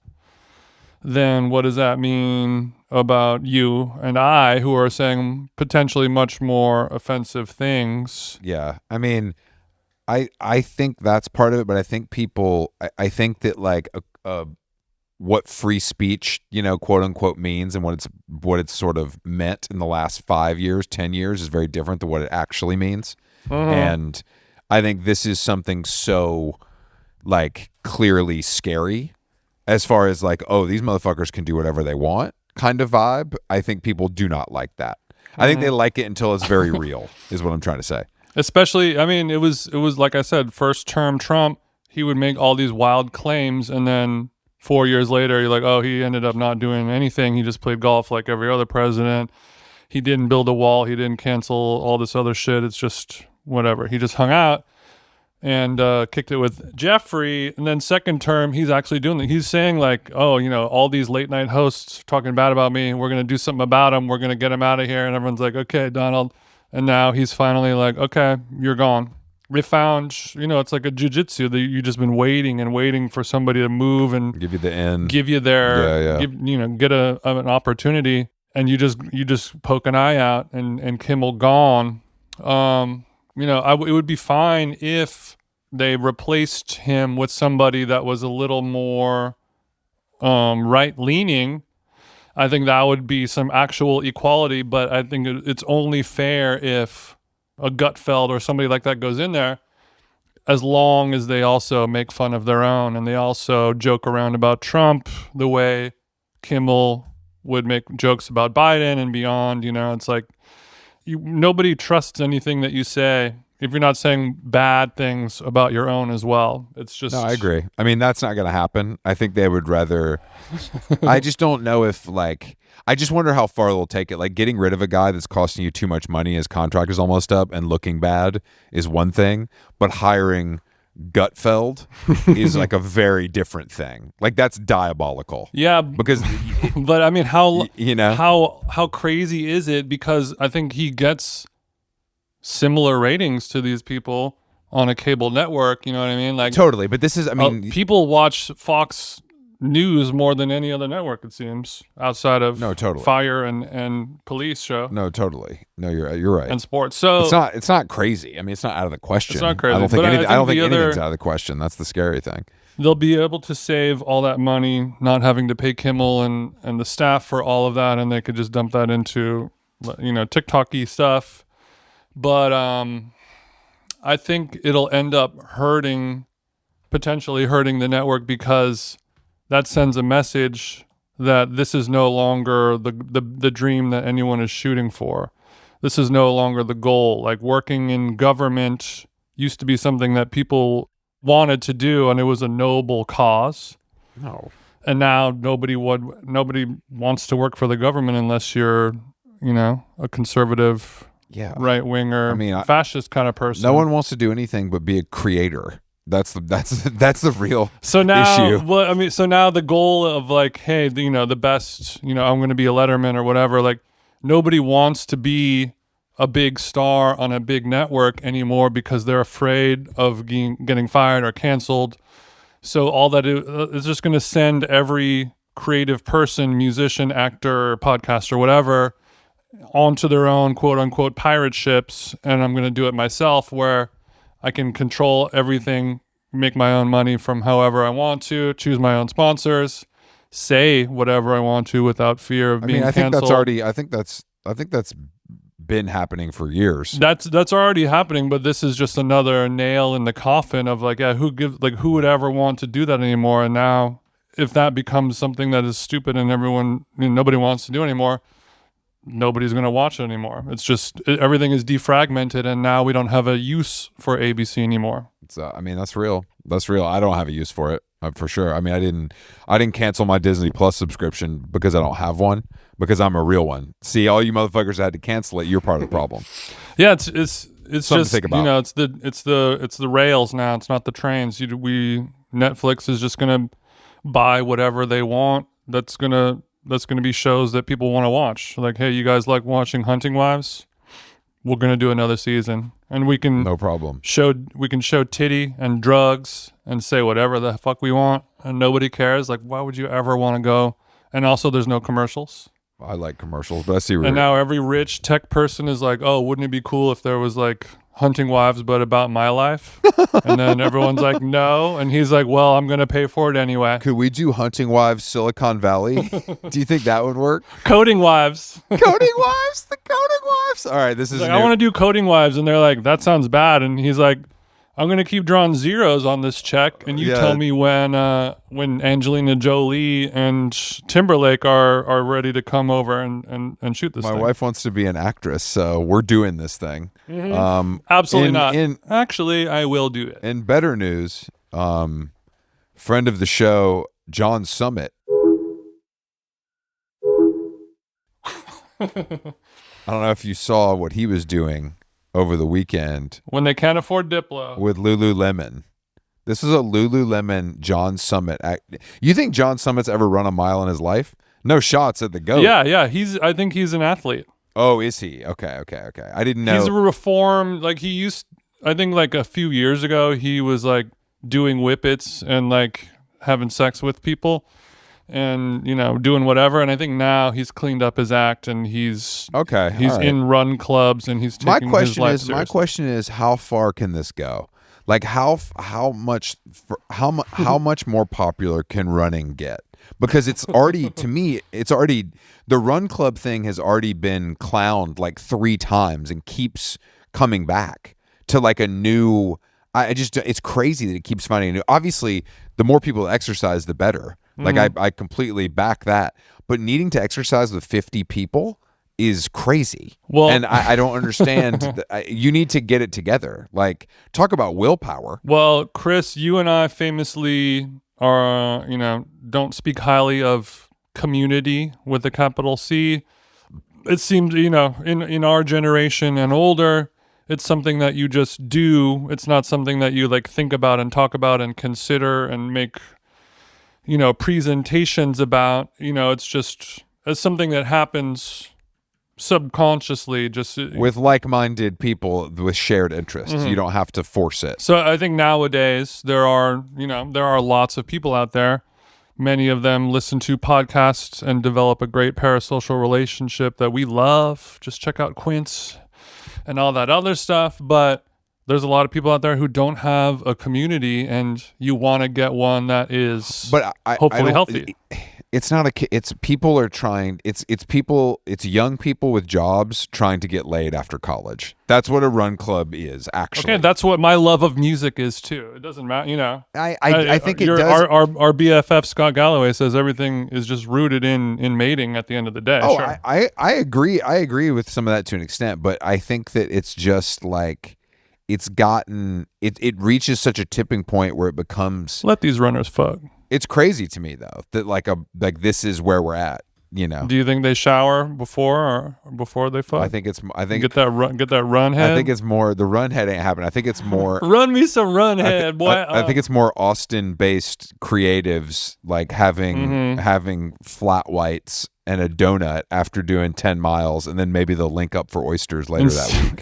[SPEAKER 1] then what does that mean about you and I, who are saying potentially much more offensive things?
[SPEAKER 2] Yeah. I mean, I think that's part of it, but I think I think that like what free speech, quote unquote, means, and what it's sort of meant in the last 5 years, 10 years is very different than what it actually means. Mm-hmm. And I think this is something so like clearly scary, as far as like, oh, these motherfuckers can do whatever they want kind of vibe. I think people do not like that. I think they like it until it's very real, is what I'm trying to say.
[SPEAKER 1] Especially, I mean, it was like I said, first term Trump, he would make all these wild claims, and then 4 years later, you're like, oh, he ended up not doing anything. He just played golf like every other president. He didn't build a wall. He didn't cancel all this other shit. It's just whatever. He just hung out and kicked it with Jeffrey. And then second term, he's actually doing it. He's saying like, oh, all these late night hosts talking bad about me. We're going to do something about them. We're going to get him out of here. And everyone's like, okay, Donald. And now he's finally like, okay, you're gone. We found, it's like a jujitsu that you just been waiting and waiting for somebody to move and
[SPEAKER 2] give you the end,
[SPEAKER 1] give you their, get an opportunity. And you just poke an eye out, and Kimmel gone. It would be fine if they replaced him with somebody that was a little more right leaning. I think that would be some actual equality. But I think it's only fair if a Gutfeld or somebody like that goes in there, as long as they also make fun of their own and they also joke around about Trump the way Kimmel would make jokes about Biden and beyond. It's like nobody trusts anything that you say if you're not saying bad things about your own as well. It's just...
[SPEAKER 2] No, I agree. I mean, that's not going to happen. I think they would rather... I just don't know if, I just wonder how far they'll take it. Like, getting rid of a guy that's costing you too much money, his contract is almost up, and looking bad is one thing, but hiring Gutfeld is like a very different thing. Like, that's diabolical.
[SPEAKER 1] Yeah,
[SPEAKER 2] because
[SPEAKER 1] but I mean, how crazy is it? Because I think he gets similar ratings to these people on a cable network. You know what I mean? Like,
[SPEAKER 2] totally. But this is, I mean,
[SPEAKER 1] people watch Fox News more than any other network, it seems, outside of Fire and Police show.
[SPEAKER 2] No, totally. No, you're right.
[SPEAKER 1] And sports. So
[SPEAKER 2] it's not crazy. I mean, it's not out of the question.
[SPEAKER 1] It's not crazy.
[SPEAKER 2] I don't think anything's out of the question. That's the scary thing.
[SPEAKER 1] They'll be able to save all that money, not having to pay Kimmel and the staff for all of that, and they could just dump that into TikTok-y stuff. But I think it'll end up potentially hurting the network, because that sends a message that this is no longer the dream that anyone is shooting for. This is no longer the goal. Like, working in government used to be something that people wanted to do, and it was a noble cause.
[SPEAKER 2] No.
[SPEAKER 1] And now nobody wants to work for the government unless you're, a conservative, right-winger, fascist kind of person.
[SPEAKER 2] No one wants to do anything but be a creator. That's the real
[SPEAKER 1] issue.
[SPEAKER 2] Well,
[SPEAKER 1] so now the goal of like, hey, the best, I'm going to be a Letterman or whatever. Like, nobody wants to be a big star on a big network anymore because they're afraid of getting fired or canceled. So all that is just going to send every creative person, musician, actor, podcaster, whatever, onto their own quote unquote pirate ships. And I'm going to do it myself, where I can control everything, make my own money from however I want to, choose my own sponsors, say whatever I want to without fear of being canceled.
[SPEAKER 2] I think that's been happening for years.
[SPEAKER 1] That's already happening, but this is just another nail in the coffin of like, who would ever want to do that anymore? And now, if that becomes something that is stupid and nobody wants to do anymore, nobody's going to watch it anymore. It's just everything is defragmented, and now we don't have a use for ABC anymore.
[SPEAKER 2] That's real. I don't have a use for it for sure. I mean, I didn't cancel my Disney Plus subscription because I don't have one, because I'm a real one. See, all you motherfuckers that had to cancel it, you're part of the problem.
[SPEAKER 1] Yeah, it's
[SPEAKER 2] something
[SPEAKER 1] just
[SPEAKER 2] to think about.
[SPEAKER 1] It's the rails now. It's not the trains. Netflix is just going to buy whatever they want. That's going to be shows that people want to watch. Like, hey, you guys like watching Hunting Wives? We're going to do another season. And we can
[SPEAKER 2] no problem.
[SPEAKER 1] show titty and drugs and say whatever the fuck we want, and nobody cares. Like, why would you ever want to go? And also, there's no commercials.
[SPEAKER 2] I like commercials, but I see.
[SPEAKER 1] And now every rich tech person is like, oh, wouldn't it be cool if there was like Hunting Wives but about my life? And then everyone's like, no. And he's like, well, I'm going to pay for it anyway.
[SPEAKER 2] Could we do Hunting Wives Silicon Valley? Do you think that would work?
[SPEAKER 1] Coding Wives.
[SPEAKER 2] The Coding Wives. All right, this is
[SPEAKER 1] like, I want to do Coding Wives. And they're like, that sounds bad. And he's like, I'm gonna keep drawing zeros on this check, and you tell me when Angelina Jolie and Timberlake are ready to come over and shoot this.
[SPEAKER 2] My
[SPEAKER 1] thing.
[SPEAKER 2] wife wants to be an actress, so we're doing this thing.
[SPEAKER 1] Mm-hmm. Absolutely not. Actually, I will do it.
[SPEAKER 2] In better news, friend of the show, John Summit. I don't know if you saw what he was doing over the weekend.
[SPEAKER 1] When they can't afford Diplo.
[SPEAKER 2] With Lululemon. This is a Lululemon John Summit. You think John Summit's ever run a mile in his life? No shots at the GOAT.
[SPEAKER 1] Yeah. I think he's an athlete.
[SPEAKER 2] Oh, is he? Okay. I didn't know.
[SPEAKER 1] He's a reformed, like I think like a few years ago, he was like doing whippets and like having sex with people. And doing whatever, and I think now he's cleaned up his act, and he's in run clubs, and he's taking his life seriously.
[SPEAKER 2] My question is, how far can this go? Like how much more popular can running get? Because it's already, to me, the run club thing has already been clowned like 3 times and keeps coming back to like a new. It's crazy that it keeps finding a new. Obviously, the more people exercise, the better. Like I completely back that, but needing to exercise with 50 people is crazy. Well, and I don't understand. You need to get it together. Like, talk about willpower.
[SPEAKER 1] Well, Chris, you and I famously are, don't speak highly of community with a capital C. It seems, in our generation and older, it's something that you just do. It's not something that you like think about and talk about and consider and make presentations about. It's something that happens subconsciously, just
[SPEAKER 2] with like-minded people with shared interests. You don't have to force it.
[SPEAKER 1] So I think nowadays there are lots of people out there. Many of them listen to podcasts and develop a great parasocial relationship that we love. Just check out Quince and all that other stuff. But there's a lot of people out there who don't have a community, and you want to get one that is hopefully healthy.
[SPEAKER 2] It's not it's people are trying. It's young people with jobs trying to get laid after college. That's what a run club is, actually.
[SPEAKER 1] Okay, that's what my love of music is too. It doesn't matter,
[SPEAKER 2] I think it does.
[SPEAKER 1] Our BFF Scott Galloway says everything is just rooted in mating at the end of the day.
[SPEAKER 2] Oh,
[SPEAKER 1] sure.
[SPEAKER 2] I agree. I agree with some of that to an extent, but I think that it's just like. It reaches such a tipping point where it becomes.
[SPEAKER 1] Let these runners fuck.
[SPEAKER 2] It's crazy to me though that like this is where we're at.
[SPEAKER 1] Do you think they shower before they fuck?
[SPEAKER 2] I think
[SPEAKER 1] get that run head.
[SPEAKER 2] I think it's more the run head ain't happening. I think it's more
[SPEAKER 1] run me some run head, boy.
[SPEAKER 2] I think it's more Austin-based creatives like having flat whites and a donut after doing 10 miles, and then maybe they'll link up for oysters later that week.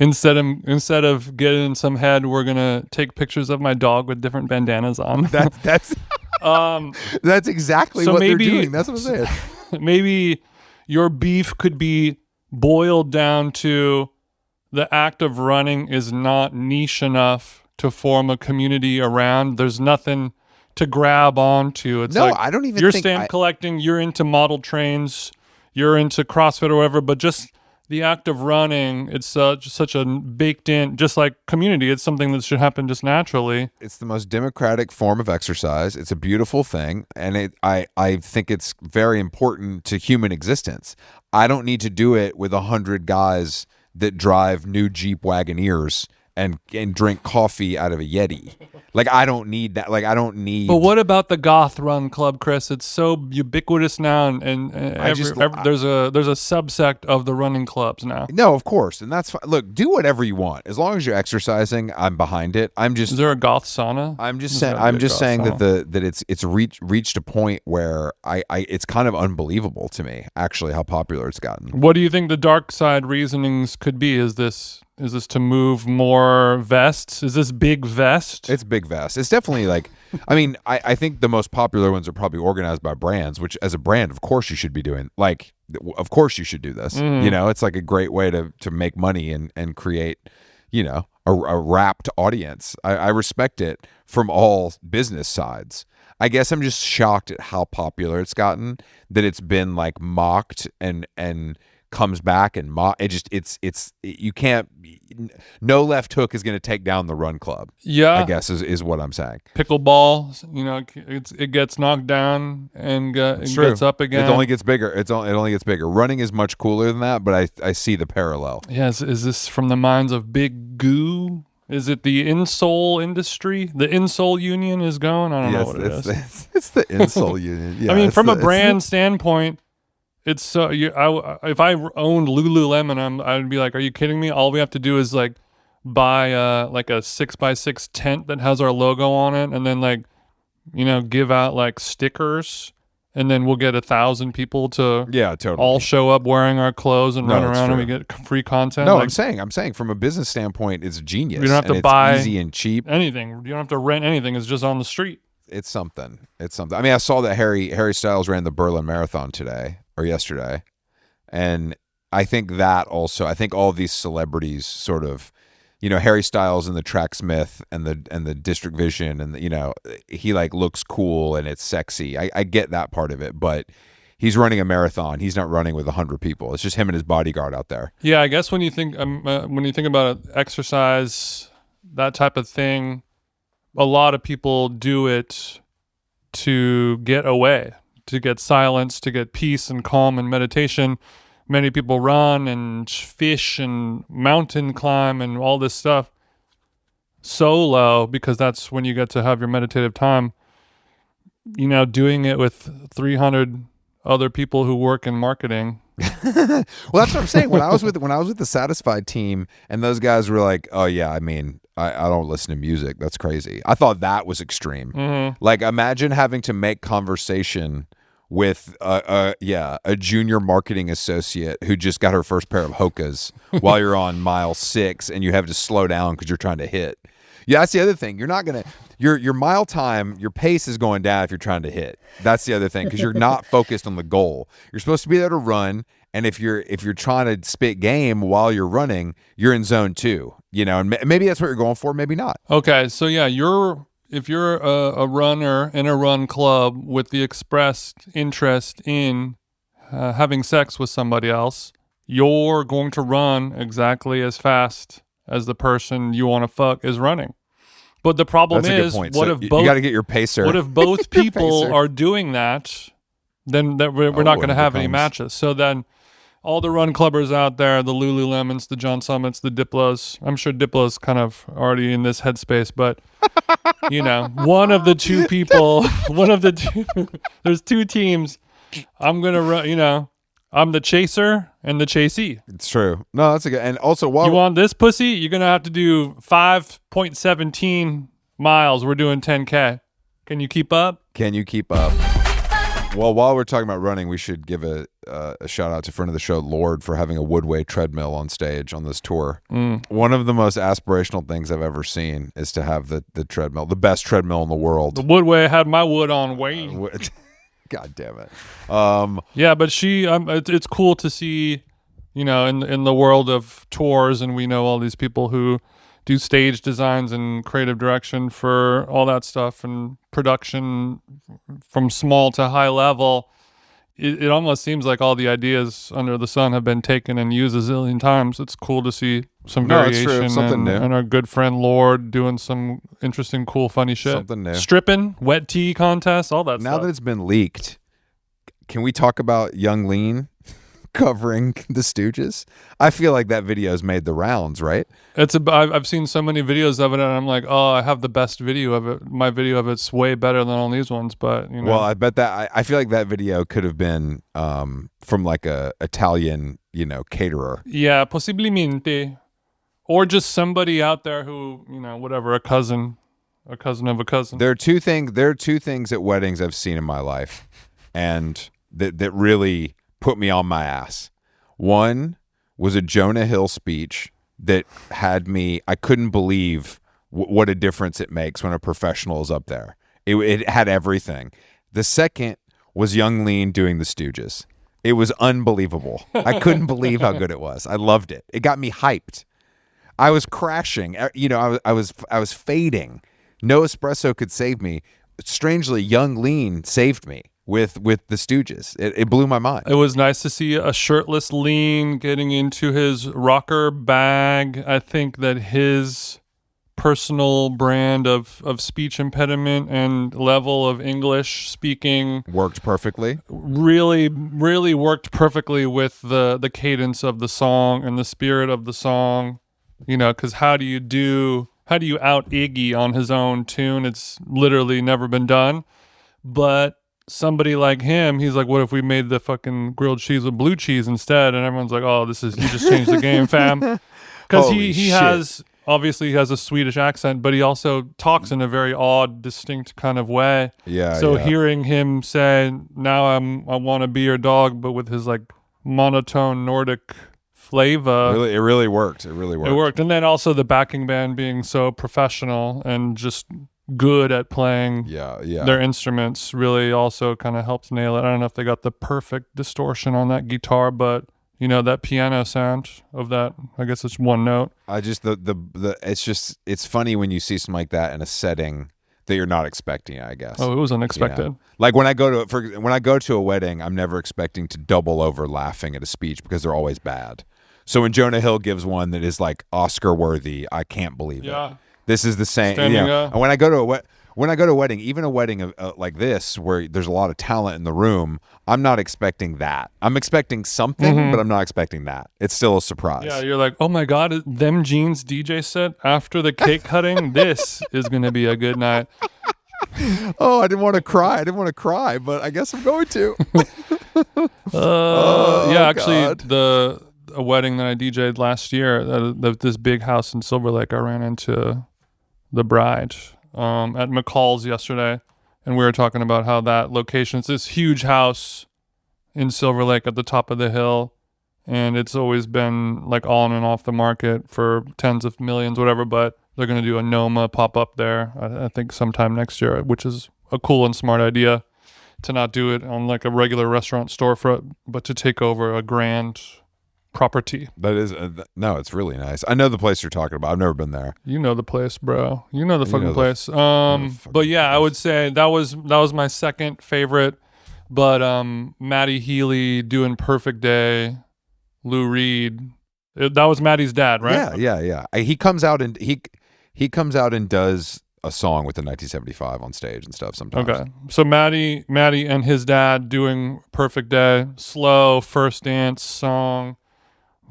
[SPEAKER 1] Instead of getting some head, we're gonna take pictures of my dog with different bandanas on.
[SPEAKER 2] That's exactly what they're doing. That's what I'm saying.
[SPEAKER 1] Maybe your beef could be boiled down to the act of running is not niche enough to form a community around. There's nothing to grab onto. It's
[SPEAKER 2] I don't even
[SPEAKER 1] you're
[SPEAKER 2] think
[SPEAKER 1] stamp collecting, you're into model trains, you're into CrossFit or whatever, but just the act of running, it's just such a baked in, just like community. It's something that should happen just naturally.
[SPEAKER 2] It's the most democratic form of exercise. It's a beautiful thing, and I think it's very important to human existence. I don't need to do it with 100 guys that drive new Jeep Wagoneers and drink coffee out of a Yeti. Like, I don't need that. Like, I don't need.
[SPEAKER 1] But what about the goth run club, Chris? It's so ubiquitous now, and there's a subsect of the running clubs now.
[SPEAKER 2] No, of course, and that's fine. Look, do whatever you want as long as you're exercising. I'm behind it.
[SPEAKER 1] Is there a goth sauna?
[SPEAKER 2] I'm just saying that it's reached a point where it's kind of unbelievable to me actually how popular it's gotten.
[SPEAKER 1] What do you think the dark side reasonings could be? Is this to move more vests? Is this big vest?
[SPEAKER 2] It's big vest. It's definitely like, I mean, I think the most popular ones are probably organized by brands, which as a brand, of course you should be doing. Like, of course you should do this. It's like a great way to make money and create, a wrapped audience. I respect it from all business sides. I guess I'm just shocked at how popular it's gotten, that it's been like mocked and comes back and you can't. No left hook is going to take down the run club.
[SPEAKER 1] Yeah,
[SPEAKER 2] I guess is what I'm saying.
[SPEAKER 1] Pickleball, it gets knocked down and it gets up again.
[SPEAKER 2] It only gets bigger. It only gets bigger. Running is much cooler than that, but I see the parallel.
[SPEAKER 1] Yes, is this from the minds of Big Goo? Is it the insole industry? The insole union is going? I don't know what it is.
[SPEAKER 2] It's the insole union. Yeah,
[SPEAKER 1] I mean, from a brand standpoint, it's so. If I owned Lululemon, I'd be like, "Are you kidding me? All we have to do is like buy like a 6x6 tent that has our logo on it, and then like, give out like stickers, and then we'll get 1,000 people to all show up wearing our clothes and run around, and we get free content."
[SPEAKER 2] No, I'm saying from a business standpoint, it's genius.
[SPEAKER 1] You don't have to buy
[SPEAKER 2] easy and cheap
[SPEAKER 1] anything. You don't have to rent anything. It's just on the street.
[SPEAKER 2] It's something. I mean, I saw that Harry Styles ran the Berlin Marathon today or yesterday, and I think that also. I think all of these celebrities sort of, Harry Styles and the Tracksmith and the District Vision and he like looks cool and it's sexy. I get that part of it, but he's running a marathon. He's not running with 100 people. It's just him and his bodyguard out there.
[SPEAKER 1] Yeah, I guess when you think about exercise, that type of thing, a lot of people do it to get away, to get silence, to get peace and calm and meditation. Many people run and fish and mountain climb and all this stuff solo because that's when you get to have your meditative time. Doing it with 300 other people who work in marketing.
[SPEAKER 2] Well, that's what I'm saying. When I was with the Satisfied team and those guys were like, "Oh yeah, I mean, I don't listen to music. That's crazy." I thought that was extreme. Mm-hmm. Like, imagine having to make conversation with a junior marketing associate who just got her first pair of Hokas while you're on mile 6 and you have to slow down because you're trying to hit. Yeah, that's the other thing. You're not gonna your mile time, your pace is going down if you're trying to hit. That's the other thing because you're not focused on the goal. You're supposed to be there to run, and if you're trying to spit game while you're running, you're in zone 2. And maybe that's what you're going for, maybe not.
[SPEAKER 1] Okay, so yeah, if you're a runner in a run club with the expressed interest in having sex with somebody else, you're going to run exactly as fast as the person you want to fuck is running. But the problem is, what if both?
[SPEAKER 2] You got to get your pacer.
[SPEAKER 1] What if both people are doing that? Then we're not going to have any matches. So then, all the run clubbers out there, the Lululemons, the John Summits, the Diplos. I'm sure Diplo's kind of already in this headspace, but one of the two people, there's two teams. I'm gonna run. I'm the chaser and the chasee.
[SPEAKER 2] It's true. No, that's a good. And also, while
[SPEAKER 1] you want this pussy, you're gonna have to do 5.17 miles. We're doing 10K. Can you keep up?
[SPEAKER 2] Well, while we're talking about running, we should give a shout out to friend of the show, Lorde, for having a Woodway treadmill on stage on this tour. One of the most aspirational things I've ever seen is to have the treadmill, the best treadmill in the world.
[SPEAKER 1] The Woodway had my wood on Wayne.
[SPEAKER 2] God damn it.
[SPEAKER 1] Yeah, but it's cool to see, in the world of tours, and we know all these people who do stage designs and creative direction for all that stuff and production from small to high level. It almost seems like all the ideas under the sun have been taken and used a zillion times. It's cool to see some variation.
[SPEAKER 2] Something new.
[SPEAKER 1] And our good friend Lorde doing some interesting, cool, funny shit.
[SPEAKER 2] Something new.
[SPEAKER 1] Stripping, wet tea contests, all that stuff.
[SPEAKER 2] Now that it's been leaked, can we talk about Young Lean covering the Stooges? I feel like that video's made the rounds, right?
[SPEAKER 1] I've seen so many videos of it, and I'm like, oh, I have the best video of it. My video of it's way better than all these ones, but
[SPEAKER 2] Well, I bet that I feel like that video could have been from like a Italian, caterer.
[SPEAKER 1] Yeah, possibilmente, or just somebody out there who, whatever, a cousin of a cousin.
[SPEAKER 2] There are two things at weddings I've seen in my life, and that really put me on my ass. One was a Jonah Hill speech that had me, I couldn't believe what a difference it makes when a professional is up there. It had everything. The second was Young Lean doing the Stooges. It was unbelievable. I couldn't believe how good it was. I loved it. It got me hyped. I was crashing. I was fading. No espresso could save me. Strangely, Young Lean saved me with the Stooges. It blew my mind.
[SPEAKER 1] It was nice to see a shirtless Lean getting into his rocker bag. I think that his personal brand of speech impediment and level of English speaking
[SPEAKER 2] worked perfectly.
[SPEAKER 1] Really worked perfectly with the cadence of the song and the spirit of the song. Because how do you out Iggy on his own tune? It's literally never been done. But somebody like him, he's like, what if we made the fucking grilled cheese with blue cheese instead? And everyone's like, oh, you just changed the game, fam. Because he has obviously has a Swedish accent, but he also talks in a very odd, distinct kind of way.
[SPEAKER 2] Yeah.
[SPEAKER 1] So hearing him say, now I want to be your dog, but with his like monotone Nordic flavor.
[SPEAKER 2] It really worked.
[SPEAKER 1] It worked. And then also the backing band being so professional and just good at playing their instruments really also kind of helped nail it. I don't know if they got the perfect distortion on that guitar, but that piano sound of that, I guess it's one note.
[SPEAKER 2] I just it's funny when you see something like that in a setting that you're not expecting, I guess.
[SPEAKER 1] Oh, it was unexpected.
[SPEAKER 2] Like when I go to a wedding, I'm never expecting to double over laughing at a speech because they're always bad. So when Jonah Hill gives one that is like Oscar worthy, I can't believe it. This is the same. And when I go to a wedding, even a wedding of, like this, where there's a lot of talent in the room, I'm not expecting that. I'm expecting something, but I'm not expecting that. It's still a surprise.
[SPEAKER 1] Yeah, you're like, oh my God, them jeans DJ set after the cake cutting, this is going to be a good night.
[SPEAKER 2] Oh, I didn't want to cry, but I guess I'm going to.
[SPEAKER 1] Actually, a wedding that I DJ'd last year, this big house in Silver Lake, I ran into the bride at McCall's yesterday, and we were talking about how that location, it's this huge house in Silver Lake at the top of the hill, and it's always been like on and off the market for tens of millions, whatever, but they're going to do a Noma pop up there, I think sometime next year, which is a cool and smart idea to not do it on like a regular restaurant storefront, but to take over a grand property.
[SPEAKER 2] That is no, it's really nice. I know the place you're talking about. I've never been there.
[SPEAKER 1] You know the place, bro. You know the fucking place. But yeah, I would say that was my second favorite. But Matty Healy doing Perfect Day, Lou Reed. That was Matty's dad, right?
[SPEAKER 2] Yeah. He comes out and he comes out and does a song with the 1975 on stage and stuff sometimes.
[SPEAKER 1] Okay. So Matty and his dad doing Perfect Day, slow first dance song.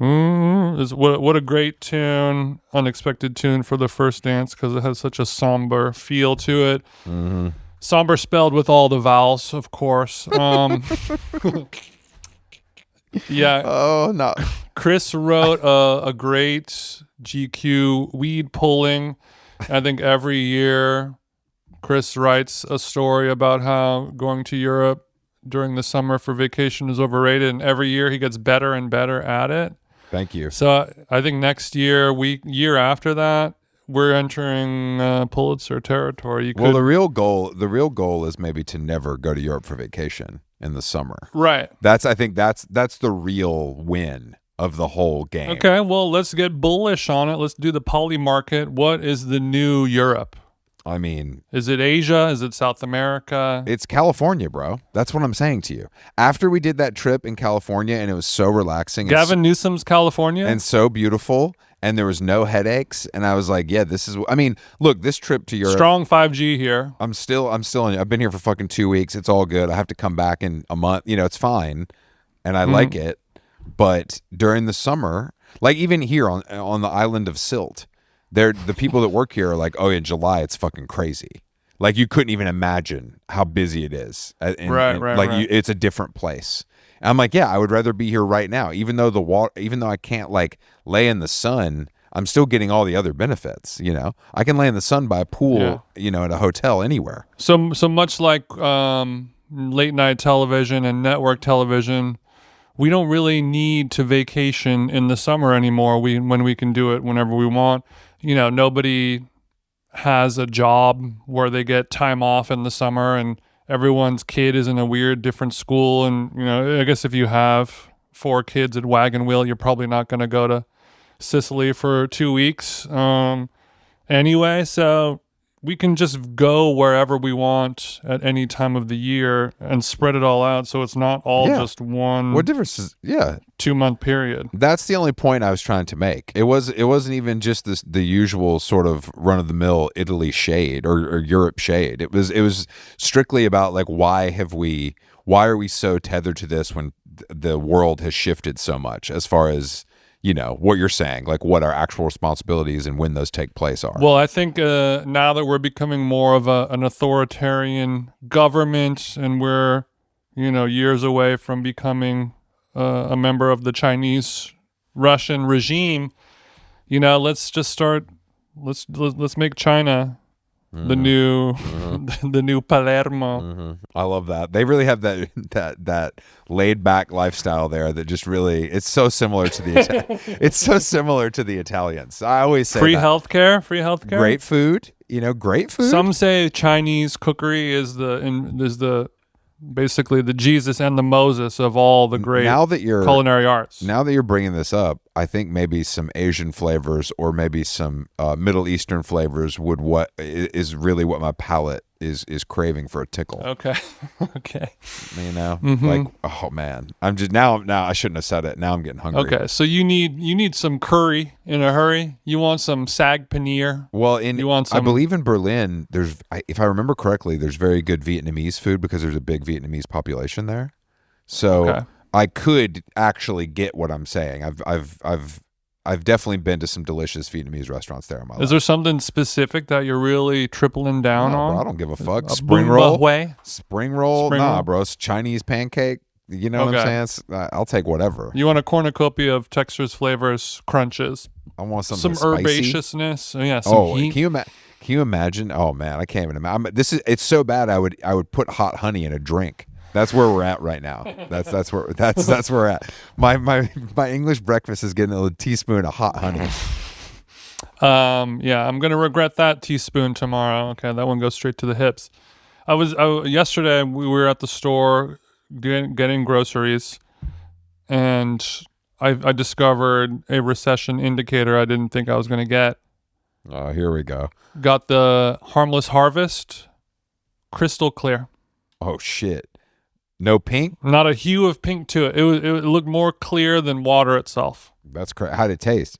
[SPEAKER 1] What a great tune, unexpected tune for the first dance because it has such a somber feel to it.
[SPEAKER 2] Mm-hmm.
[SPEAKER 1] Somber spelled with all the vowels, of course. Yeah.
[SPEAKER 2] Oh no.
[SPEAKER 1] Chris wrote a great GQ weed pulling. I think every year Chris writes a story about how going to Europe during the summer for vacation is overrated, and every year he gets better and better at it.
[SPEAKER 2] Thank you.
[SPEAKER 1] So I think next year, year after that, we're entering Pulitzer territory.
[SPEAKER 2] Well, the real goal is maybe to never go to Europe for vacation in the summer.
[SPEAKER 1] Right.
[SPEAKER 2] I think that's the real win of the whole game.
[SPEAKER 1] Okay, well, let's get bullish on it. Let's do the poly market. What is the new Europe?
[SPEAKER 2] I mean,
[SPEAKER 1] is it Asia? Is it South America?
[SPEAKER 2] It's California, bro. That's what I'm saying to you. After we did that trip in California and it was so relaxing.
[SPEAKER 1] Gavin Newsom's California?
[SPEAKER 2] And so beautiful. And there was no headaches. And I was like, yeah, look, this trip to Europe.
[SPEAKER 1] Strong 5G here.
[SPEAKER 2] I'm still I've been here for fucking 2 weeks. It's all good. I have to come back in a month. It's fine. And I like it. But during the summer, like even here on the island of Sylt, the people that work here are like, oh, in July, it's fucking crazy. Like you couldn't even imagine how busy it is.
[SPEAKER 1] Right.
[SPEAKER 2] It's a different place. And I'm like, yeah, I would rather be here right now. Even though I can't like lay in the sun, I'm still getting all the other benefits. I can lay in the sun by a pool, at a hotel anywhere.
[SPEAKER 1] So much like late night television and network television, we don't really need to vacation in the summer anymore. When we can do it whenever we want. Nobody has a job where they get time off in the summer, and everyone's kid is in a weird different school. And, I guess if you have 4 kids at Wagon Wheel, you're probably not going to go to Sicily for 2 weeks. Anyway, so we can just go wherever we want at any time of the year and spread it all out, so it's not all just one.
[SPEAKER 2] What difference is
[SPEAKER 1] 2-month period?
[SPEAKER 2] That's the only point I was trying to make. It wasn't even just the usual sort of run of the mill Italy shade or Europe shade. It was strictly about like why are we so tethered to this when the world has shifted so much as far as, you know, what you're saying, like what our actual responsibilities and when those take place are.
[SPEAKER 1] Well, I think now that we're becoming more of an authoritarian government, and we're, you know, years away from becoming a member of the Chinese-Russian regime, you know, let's just start. Let's make China the new the new Palermo.
[SPEAKER 2] I love that. They really have that laid back lifestyle there that just really, it's so similar to the it's so similar to the Italians. I always say
[SPEAKER 1] free healthcare,
[SPEAKER 2] great food, you know, great food.
[SPEAKER 1] Some say Chinese cookery is basically the Jesus and the Moses of all the great culinary arts.
[SPEAKER 2] Now that you're bringing this up, I think maybe some Asian flavors or maybe some Middle Eastern flavors is really what my palate is craving for a tickle.
[SPEAKER 1] Okay. Okay.
[SPEAKER 2] You know, like, oh man, I'm just now I shouldn't have said it. Now I'm getting hungry.
[SPEAKER 1] Okay, so you need some curry in a hurry. You want some sag paneer.
[SPEAKER 2] Well, I believe in Berlin, if I remember correctly, there's very good Vietnamese food because there's a big Vietnamese population there. So I could actually get what I'm saying. I've definitely been to some delicious Vietnamese restaurants there in my life.
[SPEAKER 1] Is there something specific that you're really tripling down on?
[SPEAKER 2] Bro, I don't give a fuck. Spring roll?
[SPEAKER 1] Spring
[SPEAKER 2] roll? Nah,
[SPEAKER 1] roll?
[SPEAKER 2] bro. It's Chinese pancake. You know what I'm saying? I'll take whatever.
[SPEAKER 1] You want a cornucopia of textures, flavors, crunches.
[SPEAKER 2] I want some
[SPEAKER 1] herbaceousness. Yeah, some heat.
[SPEAKER 2] Can you imagine? Oh man, I can't even imagine. It's so bad. I would put hot honey in a drink. That's where we're at right now. That's where we're at. My English breakfast is getting a teaspoon of hot honey.
[SPEAKER 1] Yeah, I'm gonna regret that teaspoon tomorrow. Okay, that one goes straight to the hips. Yesterday we were at the store getting groceries, and I discovered a recession indicator I didn't think I was gonna get.
[SPEAKER 2] Oh, here we go.
[SPEAKER 1] Got the Harmless Harvest, crystal clear.
[SPEAKER 2] Oh shit. No pink?
[SPEAKER 1] Not a hue of pink to it. It looked more clear than water itself.
[SPEAKER 2] That's correct. How'd it taste?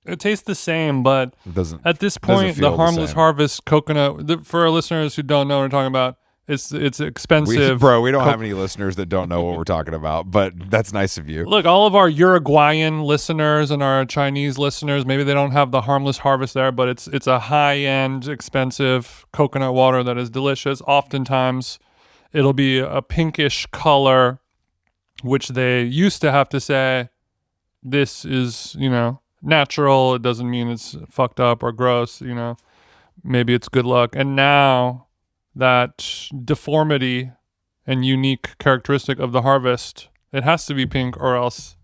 [SPEAKER 1] It tastes the same, but at this point, the Harmless Harvest coconut, for our listeners who don't know what we're talking about, it's expensive.
[SPEAKER 2] We don't have any listeners that don't know what we're talking about, but that's nice of you.
[SPEAKER 1] Look, all of our Uruguayan listeners and our Chinese listeners, maybe they don't have the Harmless Harvest there, but it's a high-end, expensive coconut water that is delicious. Oftentimes, it'll be a pinkish color, which they used to have to say, this is, you know, natural. It doesn't mean it's fucked up or gross, you know. Maybe it's good luck. And now that deformity and unique characteristic of the harvest, it has to be pink or else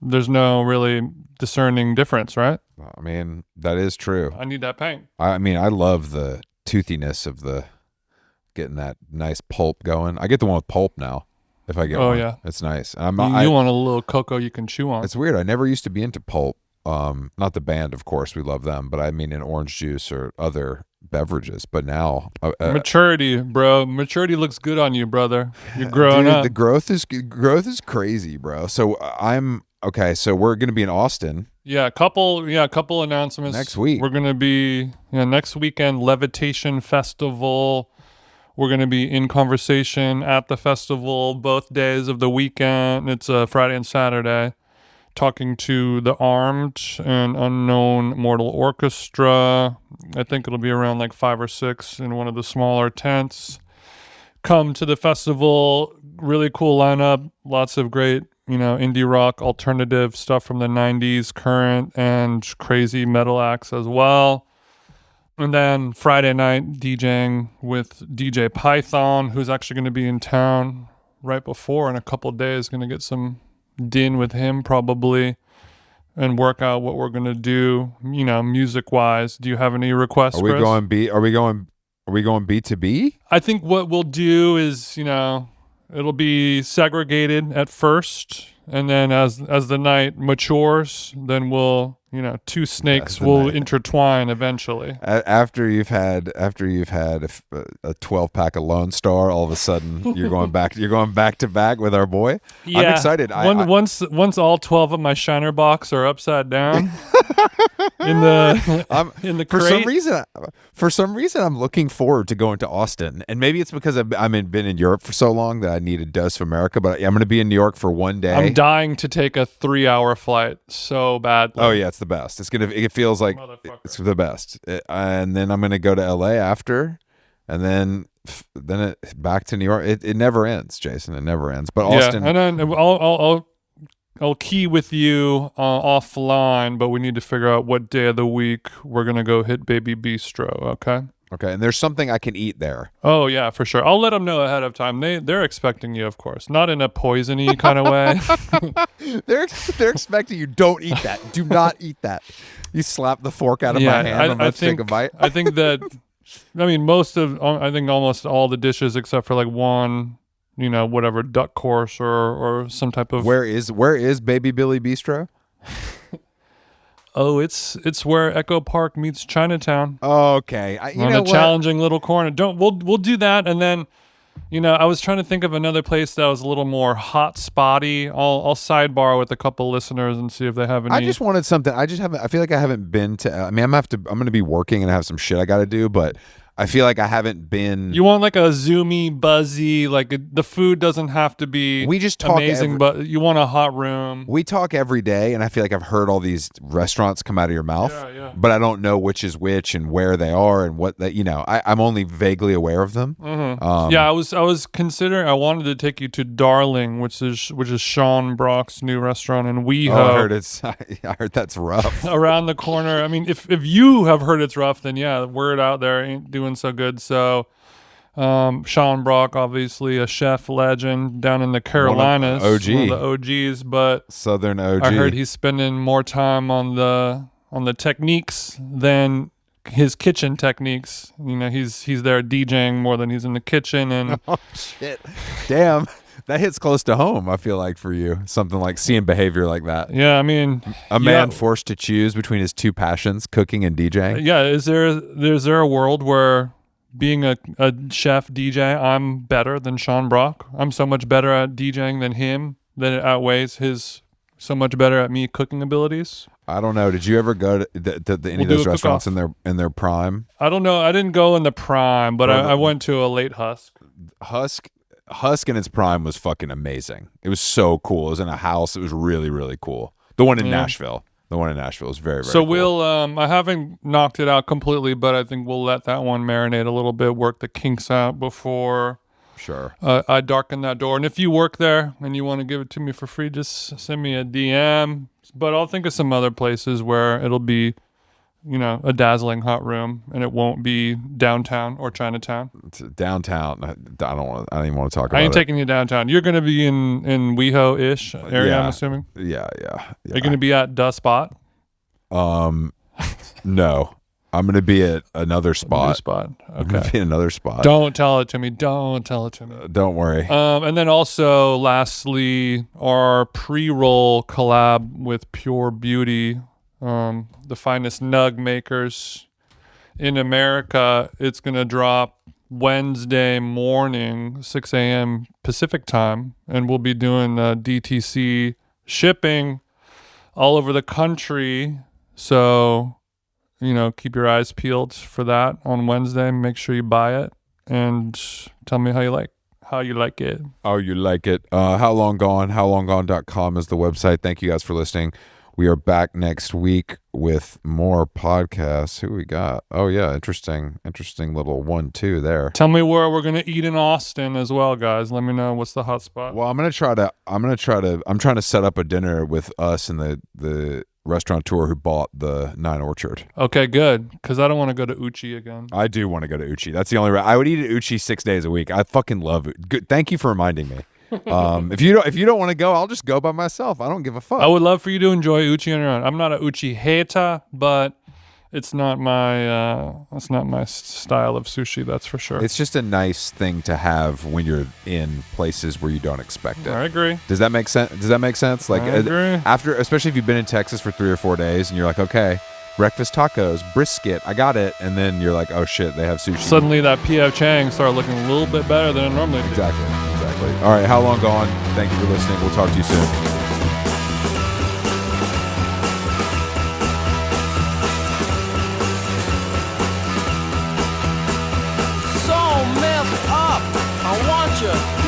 [SPEAKER 1] there's no really discerning difference, right?
[SPEAKER 2] I mean, that is true.
[SPEAKER 1] I need that pink.
[SPEAKER 2] I mean, I love the toothiness of getting that nice pulp going. I get the one with pulp now. If I get one, yeah, it's nice.
[SPEAKER 1] You want a little cocoa you can chew on.
[SPEAKER 2] It's weird. I never used to be into pulp. Not the band, of course, we love them, but I mean in orange juice or other beverages. But now,
[SPEAKER 1] maturity, bro. Maturity looks good on you, brother. You're growing up.
[SPEAKER 2] The growth is crazy, bro. So So we're gonna be in Austin.
[SPEAKER 1] Yeah, a couple announcements
[SPEAKER 2] next week.
[SPEAKER 1] We're gonna be next weekend, Levitation Festival. We're going to be in conversation at the festival both days of the weekend. It's Friday and Saturday. Talking to the Armed and Unknown Mortal Orchestra. I think it'll be around like 5 or 6 in one of the smaller tents. Come to the festival. Really cool lineup. Lots of great, indie rock, alternative stuff from the 90s, current, and crazy metal acts as well. And then Friday night, DJing with DJ Python, who's actually going to be in town right before in a couple of days. Going to get some din with him probably and work out what we're going to do, music-wise. Do you have any requests, Chris?
[SPEAKER 2] Are we going B2B?
[SPEAKER 1] I think what we'll do is, it'll be segregated at first. and then as the night matures, then we'll, two snakes will intertwine eventually.
[SPEAKER 2] After you've had a 12-pack of Lone Star, all of a sudden you're going back to back with our boy. Yeah. I'm excited.
[SPEAKER 1] Once all 12 of my Shiner box are upside down in the crate.
[SPEAKER 2] For some reason I'm looking forward to going to Austin, and maybe it's because I've been in Europe for so long that I need a dose of America. But I'm going to be in New York for one day.
[SPEAKER 1] I'm dying to take a 3-hour flight so badly.
[SPEAKER 2] Oh yeah, it's the best. It feels like it's the best. And then I'm going to go to LA after, and then back to New York. It never ends, Jason. It never ends. But Austin,
[SPEAKER 1] and then I'll key with you offline, but we need to figure out what day of the week we're going to go hit Baby Bistro. Okay,
[SPEAKER 2] and there's something I can eat there.
[SPEAKER 1] Oh yeah, for sure. I'll let them know ahead of time. They're expecting you, of course, not in a poisony kind of way.
[SPEAKER 2] They're expecting you. Don't eat that. Do not eat that. You slap the fork out of my hand. Let's take a bite.
[SPEAKER 1] I think that. I mean, almost all the dishes except for like one, whatever duck course or some type of.
[SPEAKER 2] Where is Baby Billy Bistro?
[SPEAKER 1] Oh, it's where Echo Park meets Chinatown.
[SPEAKER 2] Okay,
[SPEAKER 1] challenging little corner. We'll do that, and then, I was trying to think of another place that was a little more hot spotty. I'll sidebar with a couple listeners and see if they have any.
[SPEAKER 2] I just wanted something. I feel like I haven't been to. I mean, I'm going to be working and I have some shit I got to do, but I feel like I haven't been.
[SPEAKER 1] You want like a zoomy, buzzy, like the food doesn't have to be
[SPEAKER 2] we just talk
[SPEAKER 1] amazing, but you want a hot room.
[SPEAKER 2] We talk every day, and I feel like I've heard all these restaurants come out of your mouth, but I don't know which is which and where they are and what that, I'm only vaguely aware of them.
[SPEAKER 1] Mm-hmm. I was considering, I wanted to take you to Darling, which is Sean Brock's new restaurant in WeHo.
[SPEAKER 2] I heard that's rough.
[SPEAKER 1] Around the corner. I mean, if you have heard it's rough, then yeah, word out there ain't doing so good. So Sean Brock, obviously a chef legend down in the Carolinas, one of the OGs, but
[SPEAKER 2] Southern OG.
[SPEAKER 1] I heard he's spending more time on the techniques than his kitchen techniques. He's there DJing more than he's in the kitchen. And
[SPEAKER 2] oh shit, damn. That hits close to home, I feel like, for you. Something like seeing behavior like that.
[SPEAKER 1] Yeah, I mean...
[SPEAKER 2] A man forced to choose between his two passions, cooking and DJing.
[SPEAKER 1] Yeah, is there a world where being a chef DJ, I'm better than Sean Brock? I'm so much better at DJing than him that it outweighs his so much better at me cooking abilities?
[SPEAKER 2] I don't know. Did you ever go to any of those restaurants in their prime?
[SPEAKER 1] I don't know. I didn't go in the prime, but I went to a late Husk.
[SPEAKER 2] Husk in its prime was fucking amazing. It was so cool. It was in a house. It was really, really cool. The one in Nashville. The one in Nashville is very, very cool.
[SPEAKER 1] We'll, I haven't knocked it out completely, but I think we'll let that one marinate a little bit, work the kinks out before I darken that door. And if you work there and you want to give it to me for free, just send me a DM. But I'll think of some other places where it'll be, a dazzling hot room, and it won't be downtown or Chinatown.
[SPEAKER 2] It's downtown. I don't even want to talk about it.
[SPEAKER 1] I ain't taking you downtown. You're going to be in WeHo-ish area, I'm assuming?
[SPEAKER 2] Yeah.
[SPEAKER 1] Are you going to be at Da Spot?
[SPEAKER 2] No. I'm going to be at another spot.
[SPEAKER 1] New spot. Okay.
[SPEAKER 2] I'm going to be in another spot.
[SPEAKER 1] Don't tell it to me. Don't
[SPEAKER 2] worry.
[SPEAKER 1] And then also, lastly, our pre-roll collab with Pure Beauty, the finest nug makers in America. It's going to drop Wednesday morning, 6 a.m. Pacific time, and we'll be doing DTC shipping all over the country. So, keep your eyes peeled for that on Wednesday. Make sure you buy it and tell me how you like it.
[SPEAKER 2] Oh, you like it. Howlonggone.com is the website. Thank you guys for listening. We are back next week with more podcasts. Who we got? Oh yeah, interesting little 1-2 there.
[SPEAKER 1] Tell me where we're gonna eat in Austin as well, guys. Let me know what's the hot spot.
[SPEAKER 2] Well, I'm trying to set up a dinner with us and the restaurateur who bought the 9 Orchard.
[SPEAKER 1] Okay, good. Because I don't want to go to Uchi again.
[SPEAKER 2] I do want to go to Uchi. That's the only. I would eat at Uchi 6 days a week. I fucking love it. Good. Thank you for reminding me. If you don't want to go, I'll just go by myself. I don't give a fuck.
[SPEAKER 1] I would love for you to enjoy Uchi on your own. I'm not a Uchi hater, but it's not my style of sushi. That's for sure.
[SPEAKER 2] It's just a nice thing to have when you're in places where you don't expect it.
[SPEAKER 1] I agree.
[SPEAKER 2] Does that make sense? Like,
[SPEAKER 1] I agree.
[SPEAKER 2] After, especially if you've been in Texas for 3 or 4 days, and you're like, okay, breakfast tacos, brisket, I got it, and then you're like, oh shit, they have sushi.
[SPEAKER 1] Suddenly, that P.F. Chang started looking a little bit better than it normally did.
[SPEAKER 2] Exactly. All right, how long gone? Thank you for listening. We'll talk to you soon.
[SPEAKER 3] So messed up. I want you